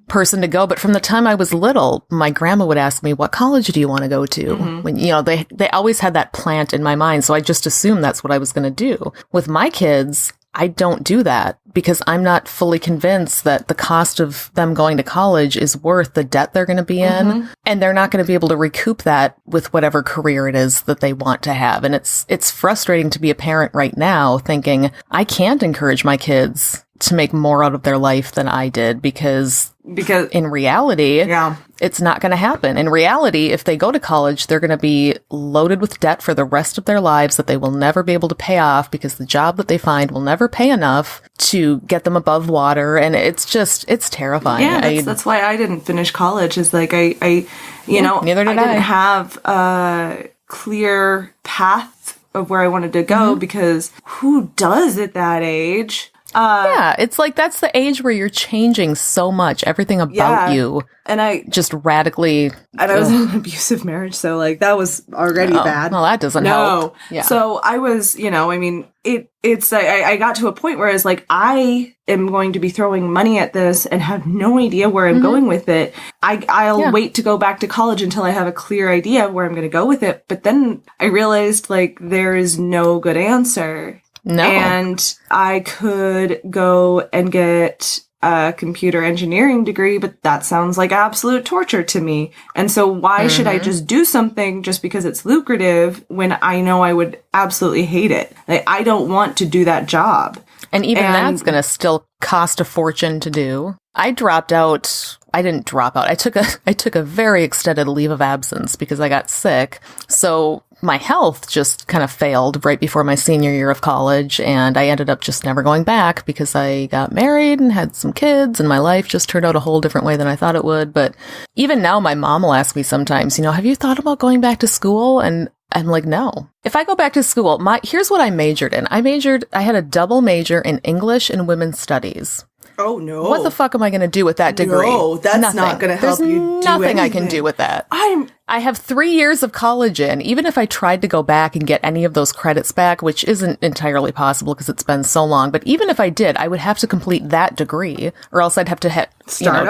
person to go. But from the time I was little, my grandma would ask me, what college do you want to go to? When, you know, they always had that plant in my mind. So I just assumed that's what I was going to do. With my kids, I don't do that because I'm not fully convinced that the cost of them going to college is worth the debt they're going to be in. And they're not going to be able to recoup that with whatever career it is that they want to have. And it's frustrating to be a parent right now thinking, I can't encourage my kids to make more out of their life than I did because in reality, it's not going to happen. In reality, if they go to college, they're going to be loaded with debt for the rest of their lives that they will never be able to pay off because the job that they find will never pay enough to get them above water. And it's terrifying. Yeah, that's why I didn't finish college, is like, I neither did I. Didn't have a clear path of where I wanted to go because who does at that age? Yeah, it's like that's the age where you're changing so much. Everything about you and I just radically. And I was in an abusive marriage, so like that was already bad. Well, that doesn't help. Yeah. So I was, I mean, I got to a point where I was like, I am going to be throwing money at this and have no idea where I'm going with it. I'll wait to go back to college until I have a clear idea of where I'm going to go with it. But then I realized like there is no good answer. No. And I could go and get a computer engineering degree, but that sounds like absolute torture to me. And so why should I just do something just because it's lucrative when I know I would absolutely hate it? Like, I don't want to do that job. And even that's going to still cost a fortune to do. I dropped out. I didn't drop out. I took a very extended leave of absence because I got sick. So my health just kind of failed right before my senior year of college, and I ended up just never going back because I got married and had some kids, and my life just turned out a whole different way than I thought it would. But even now, my mom will ask me sometimes, have you thought about going back to school? And I'm like, no. If I go back to school, here's what I majored in. I had a double major in English and women's studies. Oh, no. What the fuck am I going to do with that degree? No, that's not going to help you do anything. There's nothing I can do with that. I have 3 years of college in. Even if I tried to go back and get any of those credits back, which isn't entirely possible because it's been so long, but even if I did, I would have to complete that degree, or else I'd have to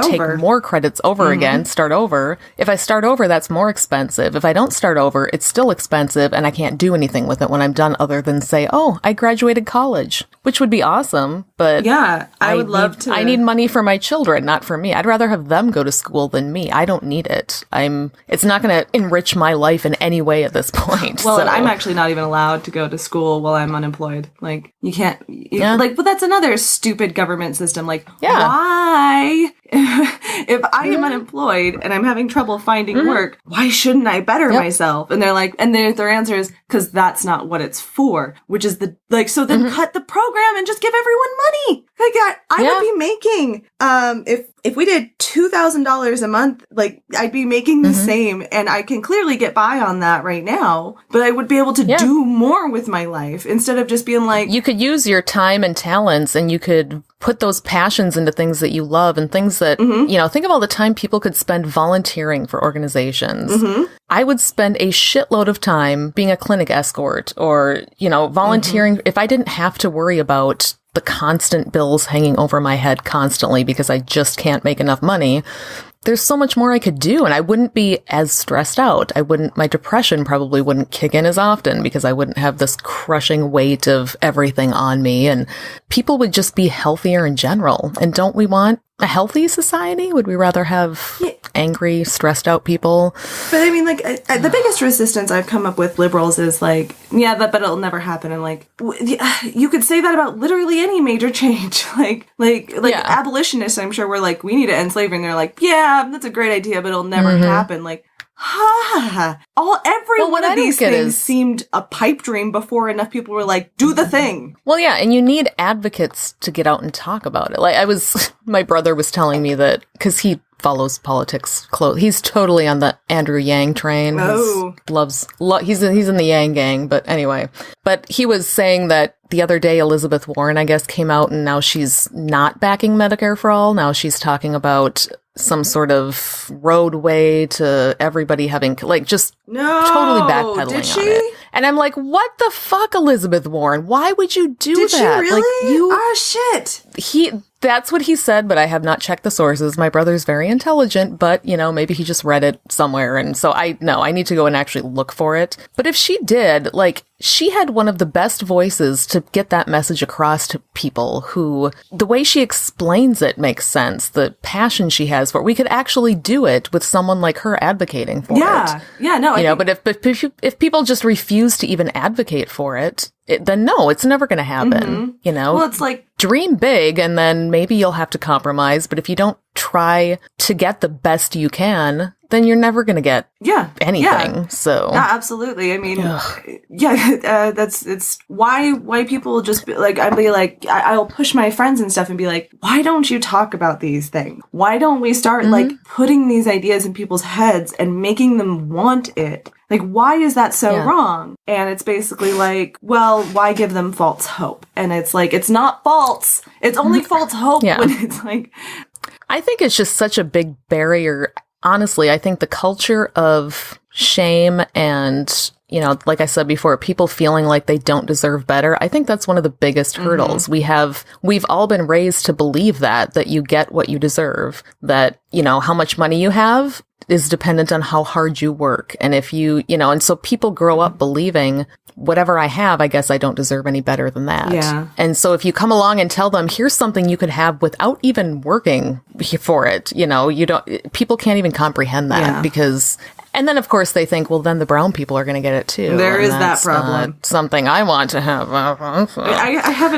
take more credits over again, start over. If I start over, that's more expensive. If I don't start over, it's still expensive, and I can't do anything with it when I'm done other than say, oh, I graduated college, which would be awesome, but yeah, I would love to. I need money for my children, not for me. I'd rather have them go to school than me. I don't need it. It's not going to enrich my life in any way at this point. Well, and I'm actually not even allowed to go to school while I'm unemployed. Like, you can't, but that's another stupid government system. Like, why? If I am unemployed and I'm having trouble finding work, why shouldn't I better myself? And they're like, and their answer is, because that's not what it's for, which is so then cut the program and just give everyone money. Like, I would be making, if we did $2,000 a month, like, I'd be making the same, and I can clearly get by on that right now, but I would be able to do more with my life instead of just being like... You could use your time and talents, and you could put those passions into things that you love and things that, think of all the time people could spend volunteering for organizations. I would spend a shitload of time being a clinic escort or, volunteering if I didn't have to worry about the constant bills hanging over my head constantly because I just can't make enough money. There's so much more I could do, and I wouldn't be as stressed out. My depression probably wouldn't kick in as often because I wouldn't have this crushing weight of everything on me, and people would just be healthier in general. And don't we want a healthy society? Would we rather have angry, stressed out people? But I mean, like, the biggest resistance I've come up with liberals is like, but it'll never happen. And like, you could say that about literally any major change. like abolitionists, I'm sure, were like, we need to end slavery. And they're like, yeah, that's a great idea, but it'll never happen. Like, every one of these things seemed a pipe dream before enough people were like, do the thing. Well, yeah, and you need advocates to get out and talk about it. Like, my brother was telling me that, because he follows politics close. He's totally on the Andrew Yang train. Oh. He's in the Yang gang, but anyway. But he was saying that the other day Elizabeth Warren, I guess, came out and now she's not backing Medicare for all. Now she's talking about some sort of roadway to everybody having, like, just totally backpedaling on it. And I'm like, what the fuck, Elizabeth Warren? Why would you do that? Did she really? Like, oh, shit. That's what he said, but I have not checked the sources. My brother's very intelligent, but, maybe he just read it somewhere. And so I need to go and actually look for it. But if she did, like, she had one of the best voices to get that message across to people who, the way she explains it makes sense. The passion she has for it. We could actually do it with someone like her advocating for it. Yeah, no. But if people just refuse to even advocate for it, then no, it's never going to happen. Well, it's like, dream big and then maybe you'll have to compromise. But if you don't try to get the best you can, then you're never going to get anything. Yeah. So yeah, absolutely. I mean, it's why people just I'll push my friends and stuff and be like, why don't you talk about these things? Why don't we start like putting these ideas in people's heads and making them want it? Like, why is that so wrong? And it's basically like, well, why give them false hope? And it's like, it's not false. It's only false hope when it's like... I think it's just such a big barrier. Honestly, I think the culture of shame and, like I said before, people feeling like they don't deserve better, I think that's one of the biggest hurdles. We've all been raised to believe that you get what you deserve, that, how much money you have is dependent on how hard you work. And if and so people grow up believing whatever I have, I guess I don't deserve any better than that. Yeah. And so if you come along and tell them, here's something you could have without even working for it, people can't even comprehend that because, and then of course they think, well, then the brown people are going to get it too. There is that problem. Something I want to have. I have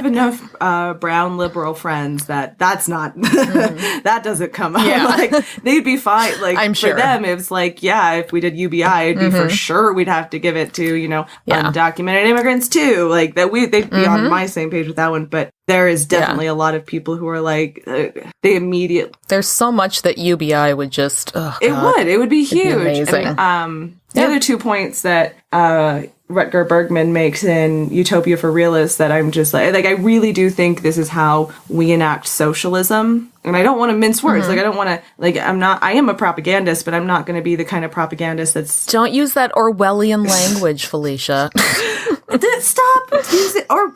enough brown liberal friends that's not, that doesn't come up. Yeah. Like, they'd be fine. Like, I'm sure. For them, it's like, if we did UBI, it'd be for sure we'd have to give it to, undocumented immigrants too. Like, they'd be on my same page with that one. But there is definitely a lot of people who are like, they immediately... There's so much that UBI would just... It would be huge. It'd be amazing. The other 2 points that Rutger Bregman makes in Utopia for Realists that I'm just like, I really do think this is how we enact socialism. And I don't want to mince words. Like, I don't want to, I am a propagandist, but I'm not going to be the kind of propagandist that's... Don't use that Orwellian language, Felicia. Stop! Use it, or...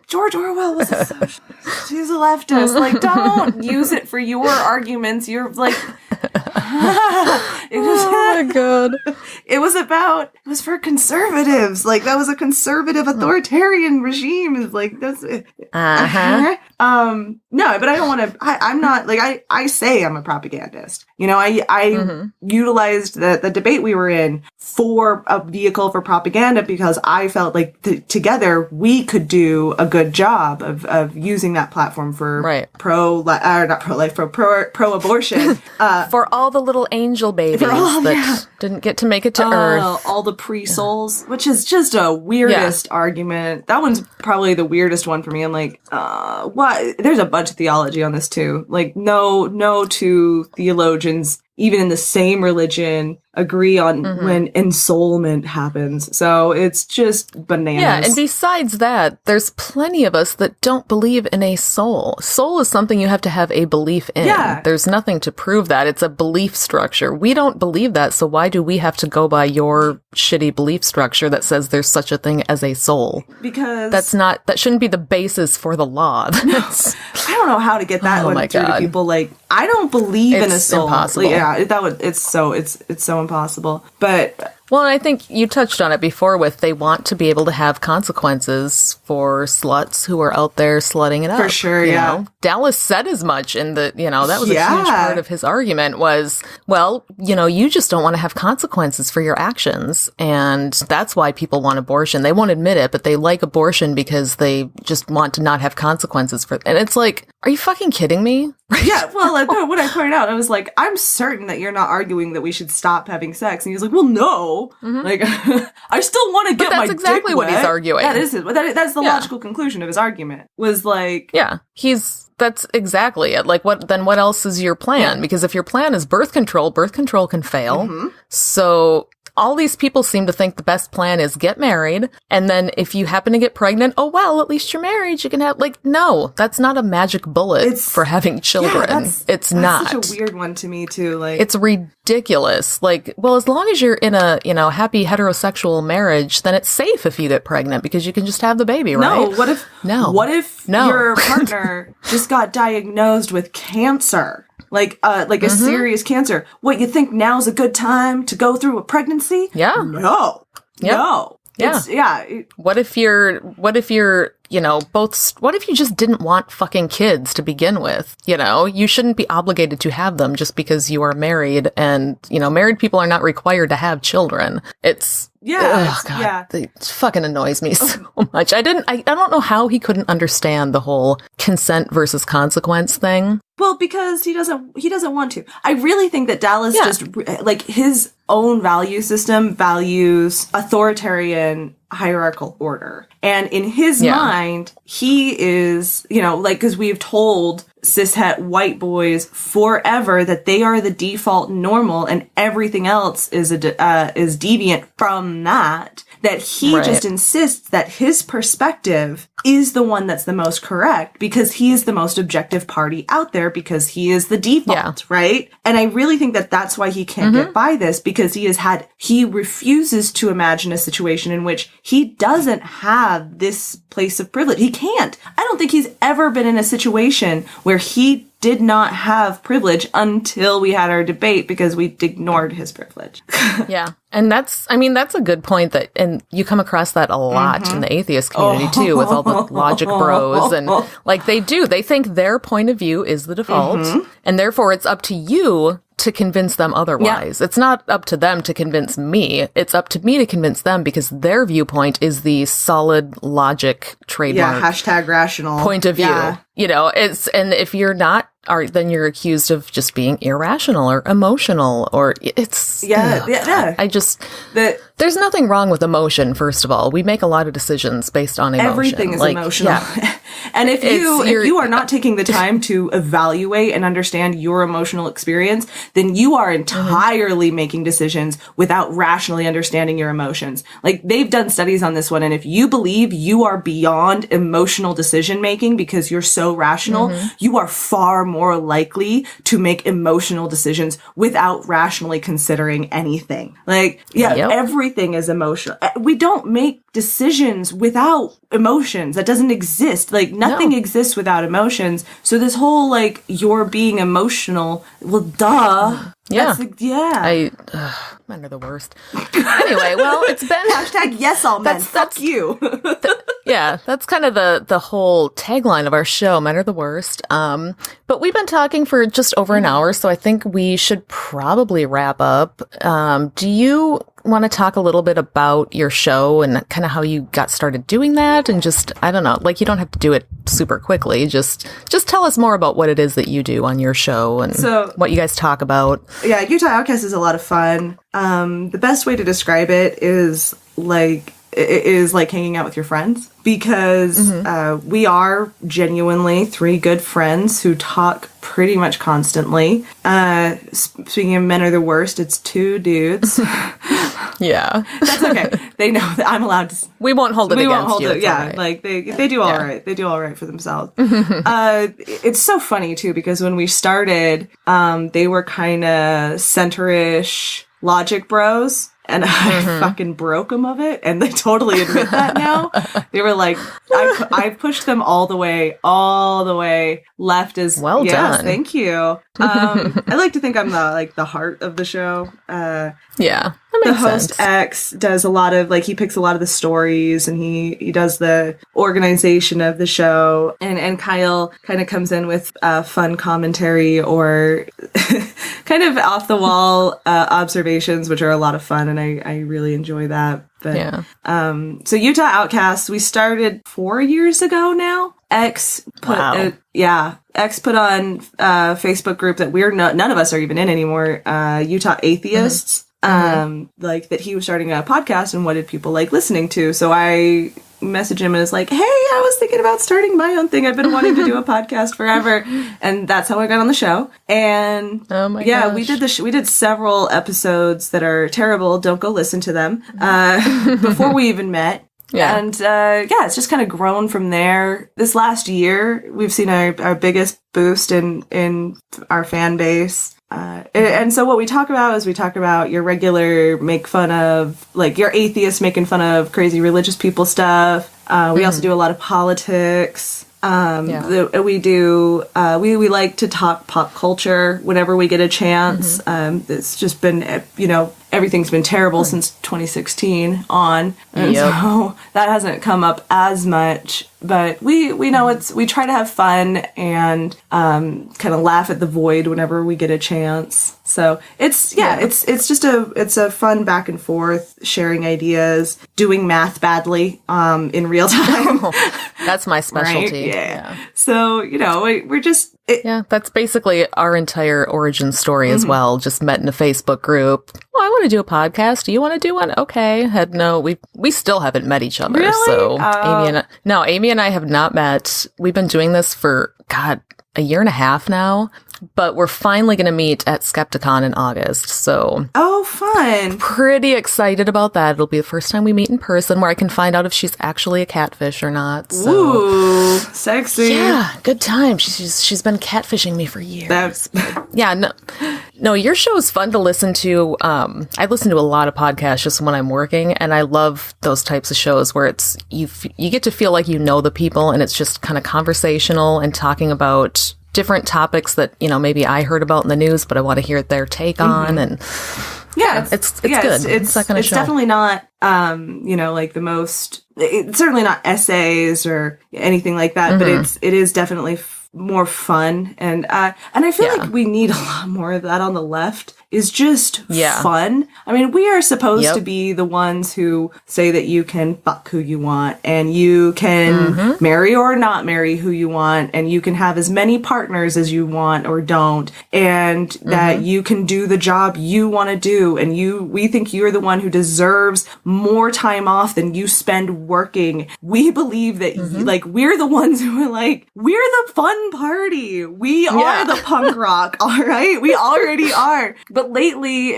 George Orwell was a socialist. He's a leftist. Like, don't use it for your arguments. You're like... Oh my god. It was for conservatives. Like, that was a conservative authoritarian regime. Is like, that's no, but I don't want to, I'm not, like, I say I'm a propagandist. I utilized the debate we were in for a vehicle for propaganda because I felt like together we could do a good job of using that platform for pro-abortion. For all the little angel babies that didn't get to make it to Earth. All the pre-souls, which is just a weirdest argument. That one's probably the weirdest one for me. I'm like, what? There's a bunch of theology on this too. Like, no two theologians, even in the same religion, agree on when ensoulment happens. So it's just bananas. Yeah, and besides that, there's plenty of us that don't believe in a soul. Soul is something you have to have a belief in. Yeah. There's nothing to prove that. It's a belief structure. We don't believe that, so why do we have to go by your shitty belief structure that says there's such a thing as a soul? Because that shouldn't be the basis for the law. I don't know how to get that one through to people. Like, I don't believe in a soul. Impossible. It's so impossible. But well, and I think you touched on it before with they want to be able to have consequences for sluts who are out there slutting it up. For sure, you know? Dallas said as much in the, that was a huge part of his argument was, well, you just don't want to have consequences for your actions. And that's why people want abortion. They won't admit it, but they like abortion because they just want to not have consequences for it. And it's like, are you fucking kidding me? Yeah, well, what I pointed out, I was like, I'm certain that you're not arguing that we should stop having sex. And he was like, well, no. no. Like, I still want to get my dick wet. That's exactly what he's arguing. That is it. That's the logical conclusion of his argument. Was like, yeah, that's exactly it. Like, what else is your plan? Because if your plan is birth control can fail. So all these people seem to think the best plan is get married, and then if you happen to get pregnant, oh well, at least you're married, you can have, like, no, that's not a magic bullet for having children. Yeah, that's not. Such a weird one to me too. Like, it's ridiculous. Like, well, as long as you're in a, happy heterosexual marriage, then it's safe if you get pregnant because you can just have the baby, right? No, what if your partner just got diagnosed with cancer? Like a serious cancer. What, you think now's a good time to go through a pregnancy? Yeah. No. Yeah. No. Yeah. What if you're, what if you just didn't want fucking kids to begin with? You shouldn't be obligated to have them just because you are married, and, married people are not required to have children. It fucking annoys me so much. I don't know how he couldn't understand the whole consent versus consequence thing. Well, because he doesn't want to. I really think that Dallas just, like, his own value system values authoritarian hierarchical order. And in his mind, he is, because we've told cishet white boys forever that they are the default normal and everything else is deviant from that he just insists that his perspective is the one that's the most correct because he is the most objective party out there because he is the default, right? And I really think that that's why he can't get by this, because he refuses to imagine a situation in which he doesn't have this place of privilege. He can't. I don't think he's ever been in a situation where he did not have privilege until we had our debate because we ignored his privilege. Yeah. And that's a good point and you come across that a lot in the atheist community too, with all the logic bros. And like they think their point of view is the default and therefore it's up to you to convince them otherwise. Yeah. It's not up to them to convince me. It's up to me to convince them because their viewpoint is the solid logic trademark. Yeah, hashtag rational point of view. Yeah. And if you're not, then you're accused of just being irrational or emotional or it's... There's nothing wrong with emotion, first of all. We make a lot of decisions based on emotion. Everything is emotional. Yeah. And if you are not taking the time to evaluate and understand your emotional experience, then you are entirely making decisions without rationally understanding your emotions. Like, they've done studies on this one, and if you believe you are beyond emotional decision making because you're so rational, you are far more likely to make emotional decisions without rationally considering anything. Like, everything is emotional. We don't make decisions without emotions. That doesn't exist. Like, nothing exists without emotions. So this whole, like, you're being emotional, well, duh. Yeah. Men are the worst. Anyway, well, it's been... Hashtag yes, all men. Fuck you. That's kind of the whole tagline of our show, men are the worst. But we've been talking for just over an hour, so I think we should probably wrap up. Do you want to talk a little bit about your show and kind of how you got started doing that? And just, I don't know, like, you don't have to do it super quickly. Just tell us more about what it is that you do on your show and what you guys talk about. Yeah, Utah Outcasts is a lot of fun. The best way to describe it is like hanging out with your friends, because we are genuinely three good friends who talk pretty much constantly. Speaking of men are the worst, it's two dudes. Yeah. That's okay. They know that I'm allowed to... We won't hold it against you. Yeah, right. Like, they do all right. They do all right for themselves. It's so funny, too, because when we started, they were kind of center-ish logic bros. And I fucking broke them of it, and they totally admit that now. They were like, I pushed them all the way left as well done. Thank you. I like to think I'm the heart of the show. Yeah. The host X does a lot of, like, he picks a lot of the stories, and he does the organization of the show, and Kyle kind of comes in with fun commentary or kind of off the wall observations, which are a lot of fun, and I really enjoy that. But so Utah Outcasts, we started 4 years ago now. X put on a Facebook group that none of us are even in anymore, Utah Atheists. like that he was starting a podcast and what did people like listening to. So I messaged him and was like, hey, I was thinking about starting my own thing. I've been wanting to do a podcast forever. And that's how I got on the show. And gosh. we did several episodes that are terrible. Don't go listen to them before we even met. Yeah. And it's just kind of grown from there. This last year, we've seen our biggest boost in our fan base. And so what we talk about is we talk about your regular make fun of, like, your atheists making fun of crazy religious people stuff. We also do a lot of politics. We like to talk pop culture whenever we get a chance. It's just been, everything's been terrible since 2016 on. And so that hasn't come up as much. But we know we try to have fun and kind of laugh at the void whenever we get a chance. So it's just a fun back and forth, sharing ideas, doing math badly in real time. That's my specialty. Right? Yeah. So, we're just... that's basically our entire origin story as well. Just met in a Facebook group. Well, I want to do a podcast. Do you want to do one? Okay. We still haven't met each other. Really? So Amy and I have not met. We've been doing this for, a year and a half now. But we're finally going to meet at Skepticon in August, so... Oh, fun! Pretty excited about that. It'll be the first time we meet in person where I can find out if she's actually a catfish or not. So. Ooh, sexy! Yeah, good time. She's been catfishing me for years. No, your show is fun to listen to. I listen to a lot of podcasts just when I'm working, and I love those types of shows where it's you get to feel like you know the people, and it's just kind of conversational and talking about different topics that, maybe I heard about in the news, but I want to hear their take on. And it's good. It's that kind of show. It's definitely not, like the most, it's certainly not essays or anything like that, but it is definitely more fun. And I feel like we need a lot more of that on the left. Is just fun. I mean, we are supposed to be the ones who say that you can fuck who you want and you can marry or not marry who you want and you can have as many partners as you want or don't and that you can do the job you want to do and we think you're the one who deserves more time off than you spend working. We believe that we're the ones who are like, we're the fun party. We are the punk rock, all right? We already are. But lately,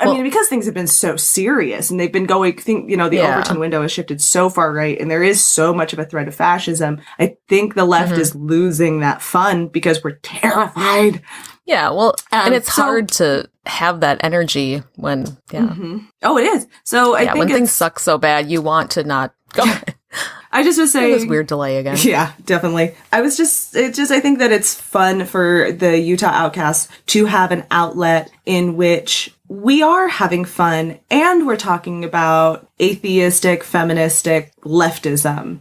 because things have been so serious and they've been going, the Overton window has shifted so far right and there is so much of a threat of fascism. I think the left is losing that fun because we're terrified. Yeah, well, and it's hard to have that energy when, Oh, it is. So I think when things suck so bad, you want to not go. I just was saying... It was weird delay again. Yeah, definitely. I think that it's fun for the Utah Outcasts to have an outlet in which we are having fun and we're talking about atheistic, feministic leftism.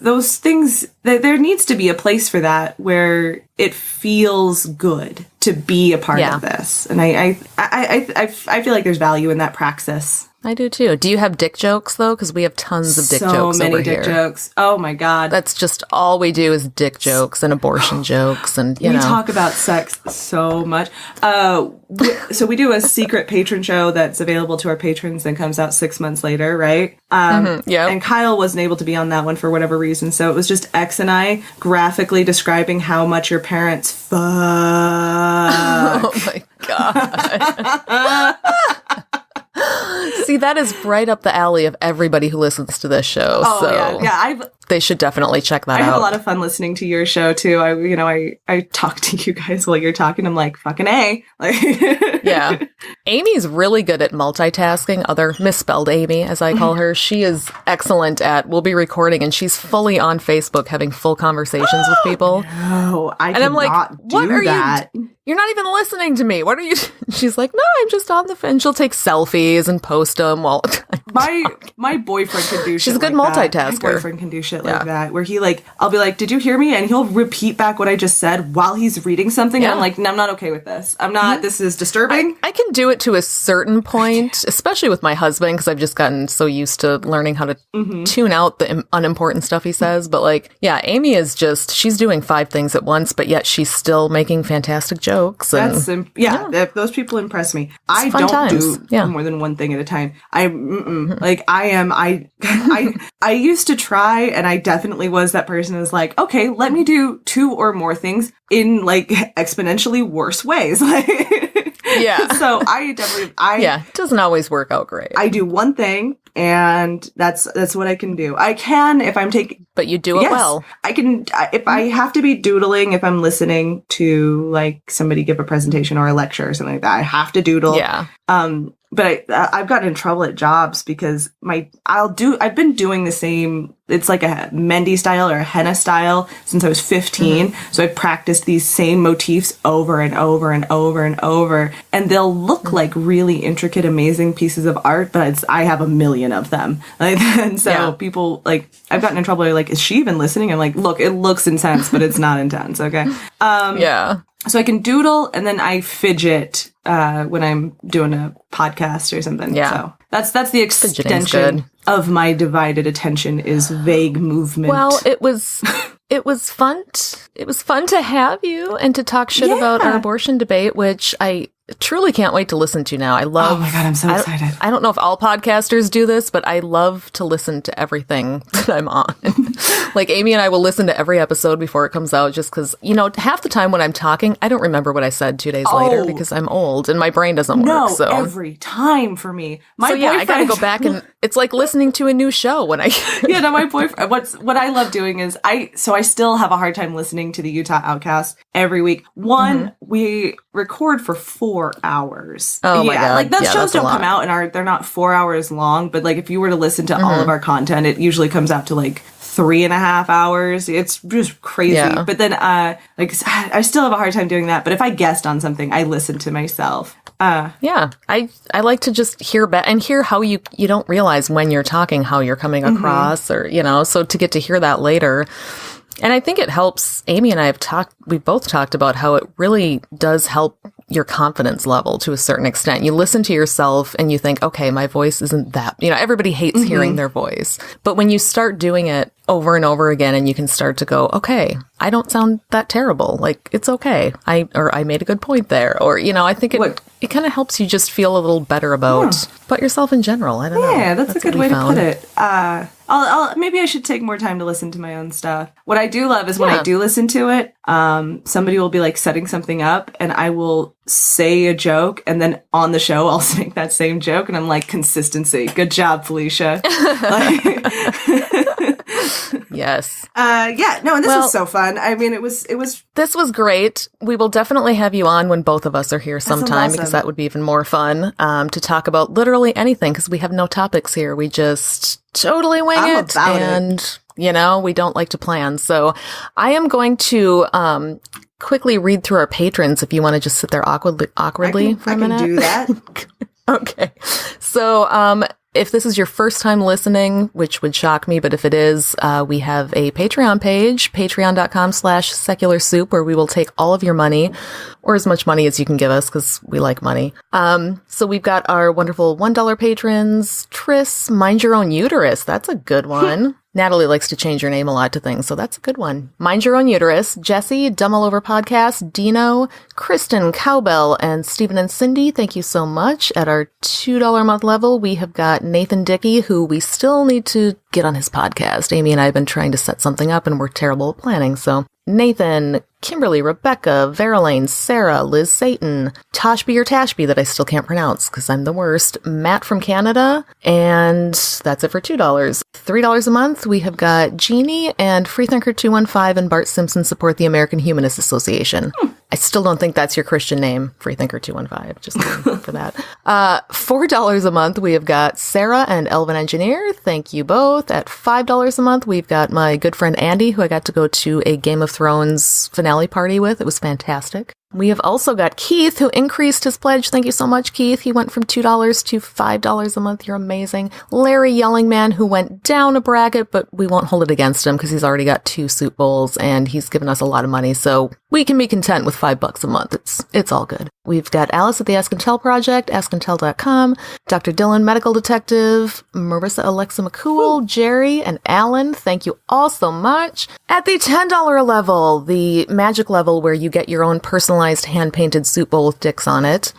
Those things, there needs to be a place for that where it feels good to be a part of this. And I feel like there's value in that praxis. I do too. Do you have dick jokes though? Because we have tons of dick jokes over here. So many dick jokes. Oh my God. That's just all we do is dick jokes and abortion jokes, and we talk about sex so much. So we do a secret patron show that's available to our patrons and comes out 6 months later, right? And Kyle wasn't able to be on that one for whatever reason, so it was just X and I graphically describing how much your parents fuck. Oh my God. See, that is right up the alley of everybody who listens to this show. Oh, so yeah. They should definitely check that out. I have a lot of fun listening to your show too. I talk to you guys while you're talking. I'm like, fucking A. Yeah. Amy's really good at multitasking. Other misspelled Amy, as I call her. She is excellent at, we'll be recording and she's fully on Facebook having full conversations with people. No, I and I'm like, what are that? You're not even listening to me. What are you? She's like, no, I'm just on the phone. She'll take selfies and post them while I'm my boyfriend can do shit. She's a good like multitasker. That. My boyfriend can do shit like that, where he like, I'll be like, "Did you hear me?" And he'll repeat back what I just said while he's reading something. And I'm like, "No, I'm not okay with this. I'm not. This is disturbing." I can do it to a certain point, especially with my husband, because I've just gotten so used to learning how to tune out the unimportant stuff he says. But like, yeah, Amy is just, she's doing 5 things at once, but yet she's still making fantastic jokes. And, those people impress me. I don't do more than one thing at a time. I used to try, and I definitely was that person who's like, okay, let me do 2 or more things in like exponentially worse ways. Like, so it doesn't always work out great. I do one thing, and that's what I can do. I can, if I'm taking, but you do it well. I can, if I have to be doodling, if I'm listening to like somebody give a presentation or a lecture or something like that, I have to doodle. Yeah. But I've gotten in trouble at jobs because I've been doing the same, it's like a Mendy style or a henna style since I was 15. So I've practiced these same motifs over and over and over and over. And they'll look like really intricate, amazing pieces of art, but I have a million of them. Like, and so people like, I've gotten in trouble. They're like, is she even listening? I'm like, look, it looks intense, but it's not intense. Okay. So I can doodle, and then I fidget when I'm doing a podcast or something. Yeah. So that's the extension of my divided attention is vague movement. Well, it was fun. It was fun to have you and to talk shit about our abortion debate, which I truly can't wait to listen to now. I love. Oh my God, I'm so excited. I don't know if all podcasters do this, but I love to listen to everything that I'm on. Like Amy and I will listen to every episode before it comes out just because, half the time when I'm talking, I don't remember what I said 2 days later because I'm old and my brain doesn't work. So every time for me. My boyfriend, I gotta go back and it's like listening to a new show when I my boyfriend, what I love doing is I still have a hard time listening to the Utah Outcasts every week. We record for 4 hours. Oh my God. Like those shows don't come out and they're not 4 hours long, but like if you were to listen to all of our content, it usually comes out to like 3.5 hours. It's just crazy. Yeah. But then I still have a hard time doing that. But if I guest on something, I listen to myself. I like to just hear and hear how you don't realize when you're talking how you're coming across or so to get to hear that later. And I think it helps. Amy and I we both talked about how it really does help your confidence level to a certain extent. You listen to yourself and you think, okay, my voice isn't that, everybody hates hearing their voice. But when you start doing it over and over again and you can start to go, okay, I don't sound that terrible. Like, it's okay. I made a good point there. Or, I think it kind of helps you just feel a little better about yourself in general. I don't know. Yeah, that's a good way to put it. Maybe I should take more time to listen to my own stuff. What I do love is when I do listen to it, somebody will be like setting something up and I will say a joke and then on the show I'll make that same joke and I'm like, consistency. Good job, Felicia. Yes. And this was so fun. I mean, This was great. We will definitely have you on when both of us are here sometime because that would be even more fun to talk about literally anything because we have no topics here. We just totally wing it. And, we don't like to plan. So I am going to quickly read through our patrons if you want to just sit there awkwardly for a minute. I can do that. Okay. So, if this is your first time listening, which would shock me, but if it is, we have a Patreon page, patreon.com/secularsoup, where we will take all of your money, or as much money as you can give us, because we like money. So we've got our wonderful $1 patrons, Tris, Mind Your Own Uterus. That's a good one. Natalie likes to change her name a lot to things, so that's a good one. Mind Your Own Uterus, Jesse, Dumb All Over Podcast, Dino, Kristen, Cowbell, and Stephen and Cindy. Thank you so much. At our $2 a month level, we have got Nathan Dickey, who we still need to get on his podcast. Amy and I have been trying to set something up, and we're terrible at planning, so Nathan, Kimberly, Rebecca, Verlaine, Sarah, Liz Satan, Toshby or Tashby that I still can't pronounce because I'm the worst, Matt from Canada, and that's it for $2. $3 a month, we have got Jeannie and Freethinker215 and Bart Simpson support the American Humanist Association. I still don't think that's your Christian name, Freethinker215, just kidding for that. $4 a month, we have got Sarah and Elvin Engineer. Thank you both. At $5 a month, we've got my good friend Andy, who I got to go to a Game of Thrones finale party with. It was fantastic. We have also got Keith, who increased his pledge. Thank you so much, Keith. He went from $2 to $5 a month. You're amazing. Larry Yellingman, who went down a bracket, but we won't hold it against him because he's already got 2 soup bowls and he's given us a lot of money. So we can be content with $5 a month. It's all good. We've got Alice at the Ask and Tell Project, askandtell.com, Dr. Dylan, Medical Detective, Marissa Alexa McCool, Jerry, and Alan. Thank you all so much. At the $10 level, the magic level where you get your own personalized hand-painted soup bowl with dicks on it,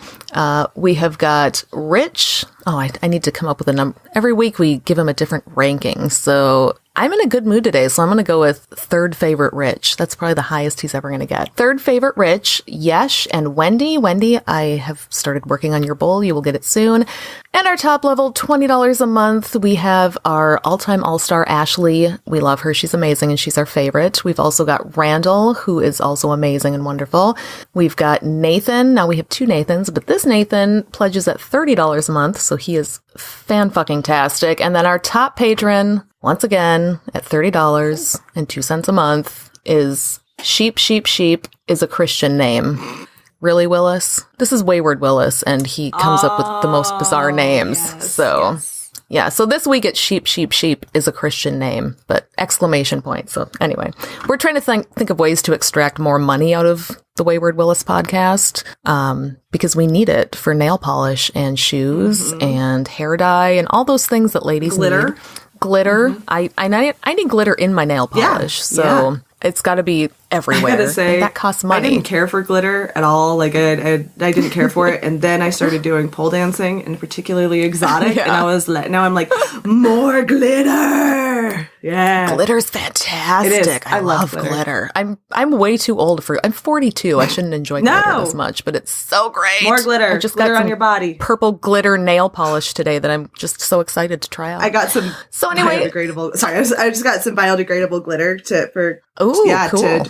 we have got Rich. Oh, I need to come up with a number. Every week we give him a different ranking. So I'm in a good mood today, so I'm going to go with third favorite Rich. That's probably the highest he's ever going to get. Third favorite Rich, Yesh, and Wendy. Wendy, I have started working on your bowl. You will get it soon. And our top level, $20 a month, we have our all-time all-star Ashley. We love her. She's amazing, and she's our favorite. We've also got Randall, who is also amazing and wonderful. We've got Nathan. Now we have 2 Nathans, but this Nathan pledges at $30 a month, so he is fan-fucking-tastic. And then our top patron, once again, at $30.02 a month, is Sheep is a Christian name. Really, Willis? This is Wayward Willis, and he comes up with the most bizarre names. Yeah, so this week it's Sheep is a Christian name, but exclamation point. So anyway, we're trying to think of ways to extract more money out of the Wayward Willis podcast, because we need it for nail polish and shoes and hair dye and all those things that ladies need. Glitter. I need glitter in my nail polish, so it's got to be everywhere. I gotta say, and that costs money. I didn't care for glitter at all. Like I didn't care for it, and then I started doing pole dancing, and particularly exotic. And now I'm like, more glitter. Yeah, glitter's fantastic. It is. I love glitter. I'm way too old for. I'm 42. I shouldn't enjoy glitter as much, but it's so great. More glitter. I just got on your body. Purple glitter nail polish today that I'm just so excited to try out. I got some. So anyway, biodegradable. Sorry, I just got some biodegradable glitter to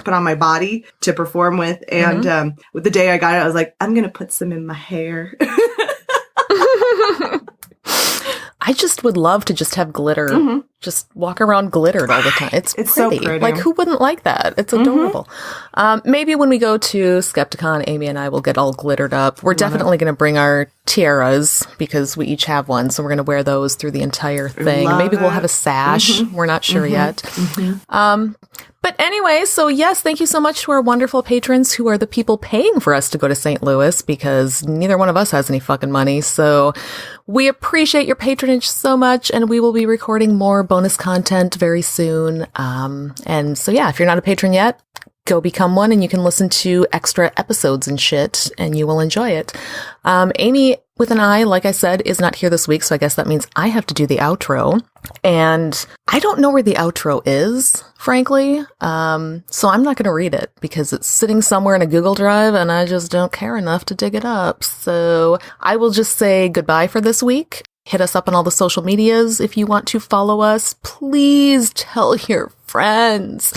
put on my body to perform with. And with the day I got it, I was like, I'm gonna put some in my hair. I just would love to just have glitter, just walk around glittered all the time. It's pretty. So pretty. Like, who wouldn't like that? It's adorable. Maybe when we go to Skepticon, Amy and I will get all glittered up. We're definitely going to bring our tiaras because we each have one. So we're going to wear those through the entire thing. Maybe we'll have a sash. We're not sure yet. But anyway, so yes, thank you so much to our wonderful patrons who are the people paying for us to go to St. Louis, because neither one of us has any fucking money. So we appreciate your patronage so much, and we will be recording more bonus content very soon. And so yeah, if you're not a patron yet, go become one, and you can listen to extra episodes and shit, and you will enjoy it. Amy with an I, like I said, is not here this week, so I guess that means I have to do the outro. And I don't know where the outro is, frankly. So I'm not going to read it because it's sitting somewhere in a Google Drive and I just don't care enough to dig it up. So I will just say goodbye for this week. Hit us up on all the social medias if you want to follow us. Please tell your friends.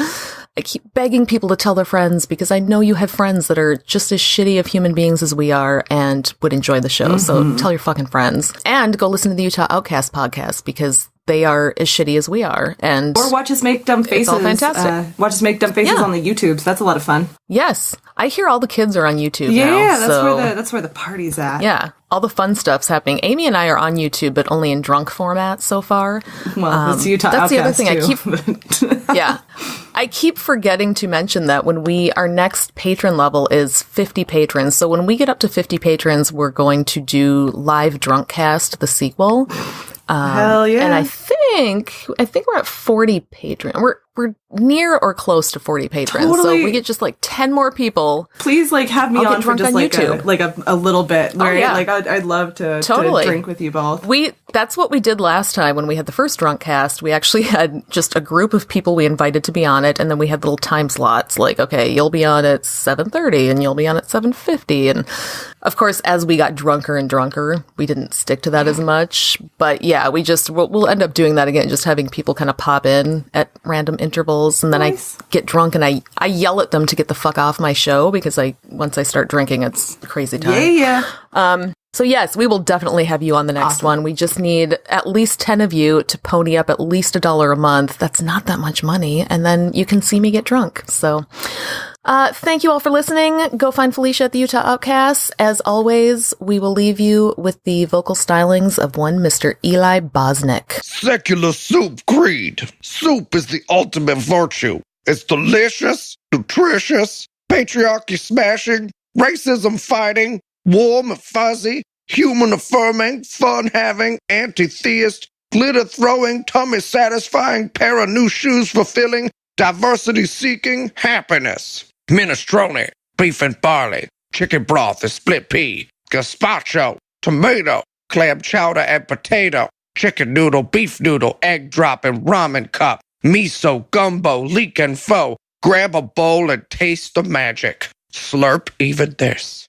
I keep begging people to tell their friends because I know you have friends that are just as shitty of human beings as we are and would enjoy the show. So tell your fucking friends. And go listen to the Utah Outcasts podcast because they are as shitty as we are. Or watch us make dumb faces. It's all fantastic. Watch us make dumb faces on the YouTubes. That's a lot of fun. Yes. I hear all the kids are on YouTube now. Yeah, that's where the party's at. Yeah. All the fun stuff's happening. Amy and I are on YouTube, but only in drunk format so far. Well, that's Utah Outcasts, the other thing too. I keep forgetting to mention that when our next patron level is 50 patrons. So when we get up to 50 patrons, we're going to do live Drunkcast, the sequel. Hell yeah. And I think we're at 40 patrons. We're near or close to 40 patrons. Totally. So we get just like 10 more people. Please have me on for just a little bit. Right? Yeah. I'd love to drink with you both. That's what we did last time when we had the first Drunkcast. We actually had just a group of people we invited to be on it, and then we had little time slots like, okay, you'll be on at 7:30 and you'll be on at 7:50. And of course, as we got drunker and drunker, we didn't stick to that as much. But yeah, we'll end up doing that again, just having people kind of pop in at random intervals, and then I get drunk and I yell at them to get the fuck off my show because once I start drinking, it's crazy time. Yeah. So yes, we will definitely have you on the next one. We just need at least 10 of you to pony up at least $1 a month. That's not that much money. And then you can see me get drunk. So Thank you all for listening. Go find Felicia at the Utah Outcasts. As always, we will leave you with the vocal stylings of one Mr. Eli Bosnick. Secular soup creed. Soup is the ultimate virtue. It's delicious, nutritious, patriarchy smashing, racism fighting, warm and fuzzy, human affirming, fun having, anti-theist, glitter throwing, tummy satisfying, pair of new shoes fulfilling, diversity seeking, happiness. Minestrone, beef and barley, chicken broth and split pea, gazpacho, tomato, clam chowder and potato, chicken noodle, beef noodle, egg drop and ramen cup, miso, gumbo, leek and pho. Grab a bowl and taste the magic. Slurp even this.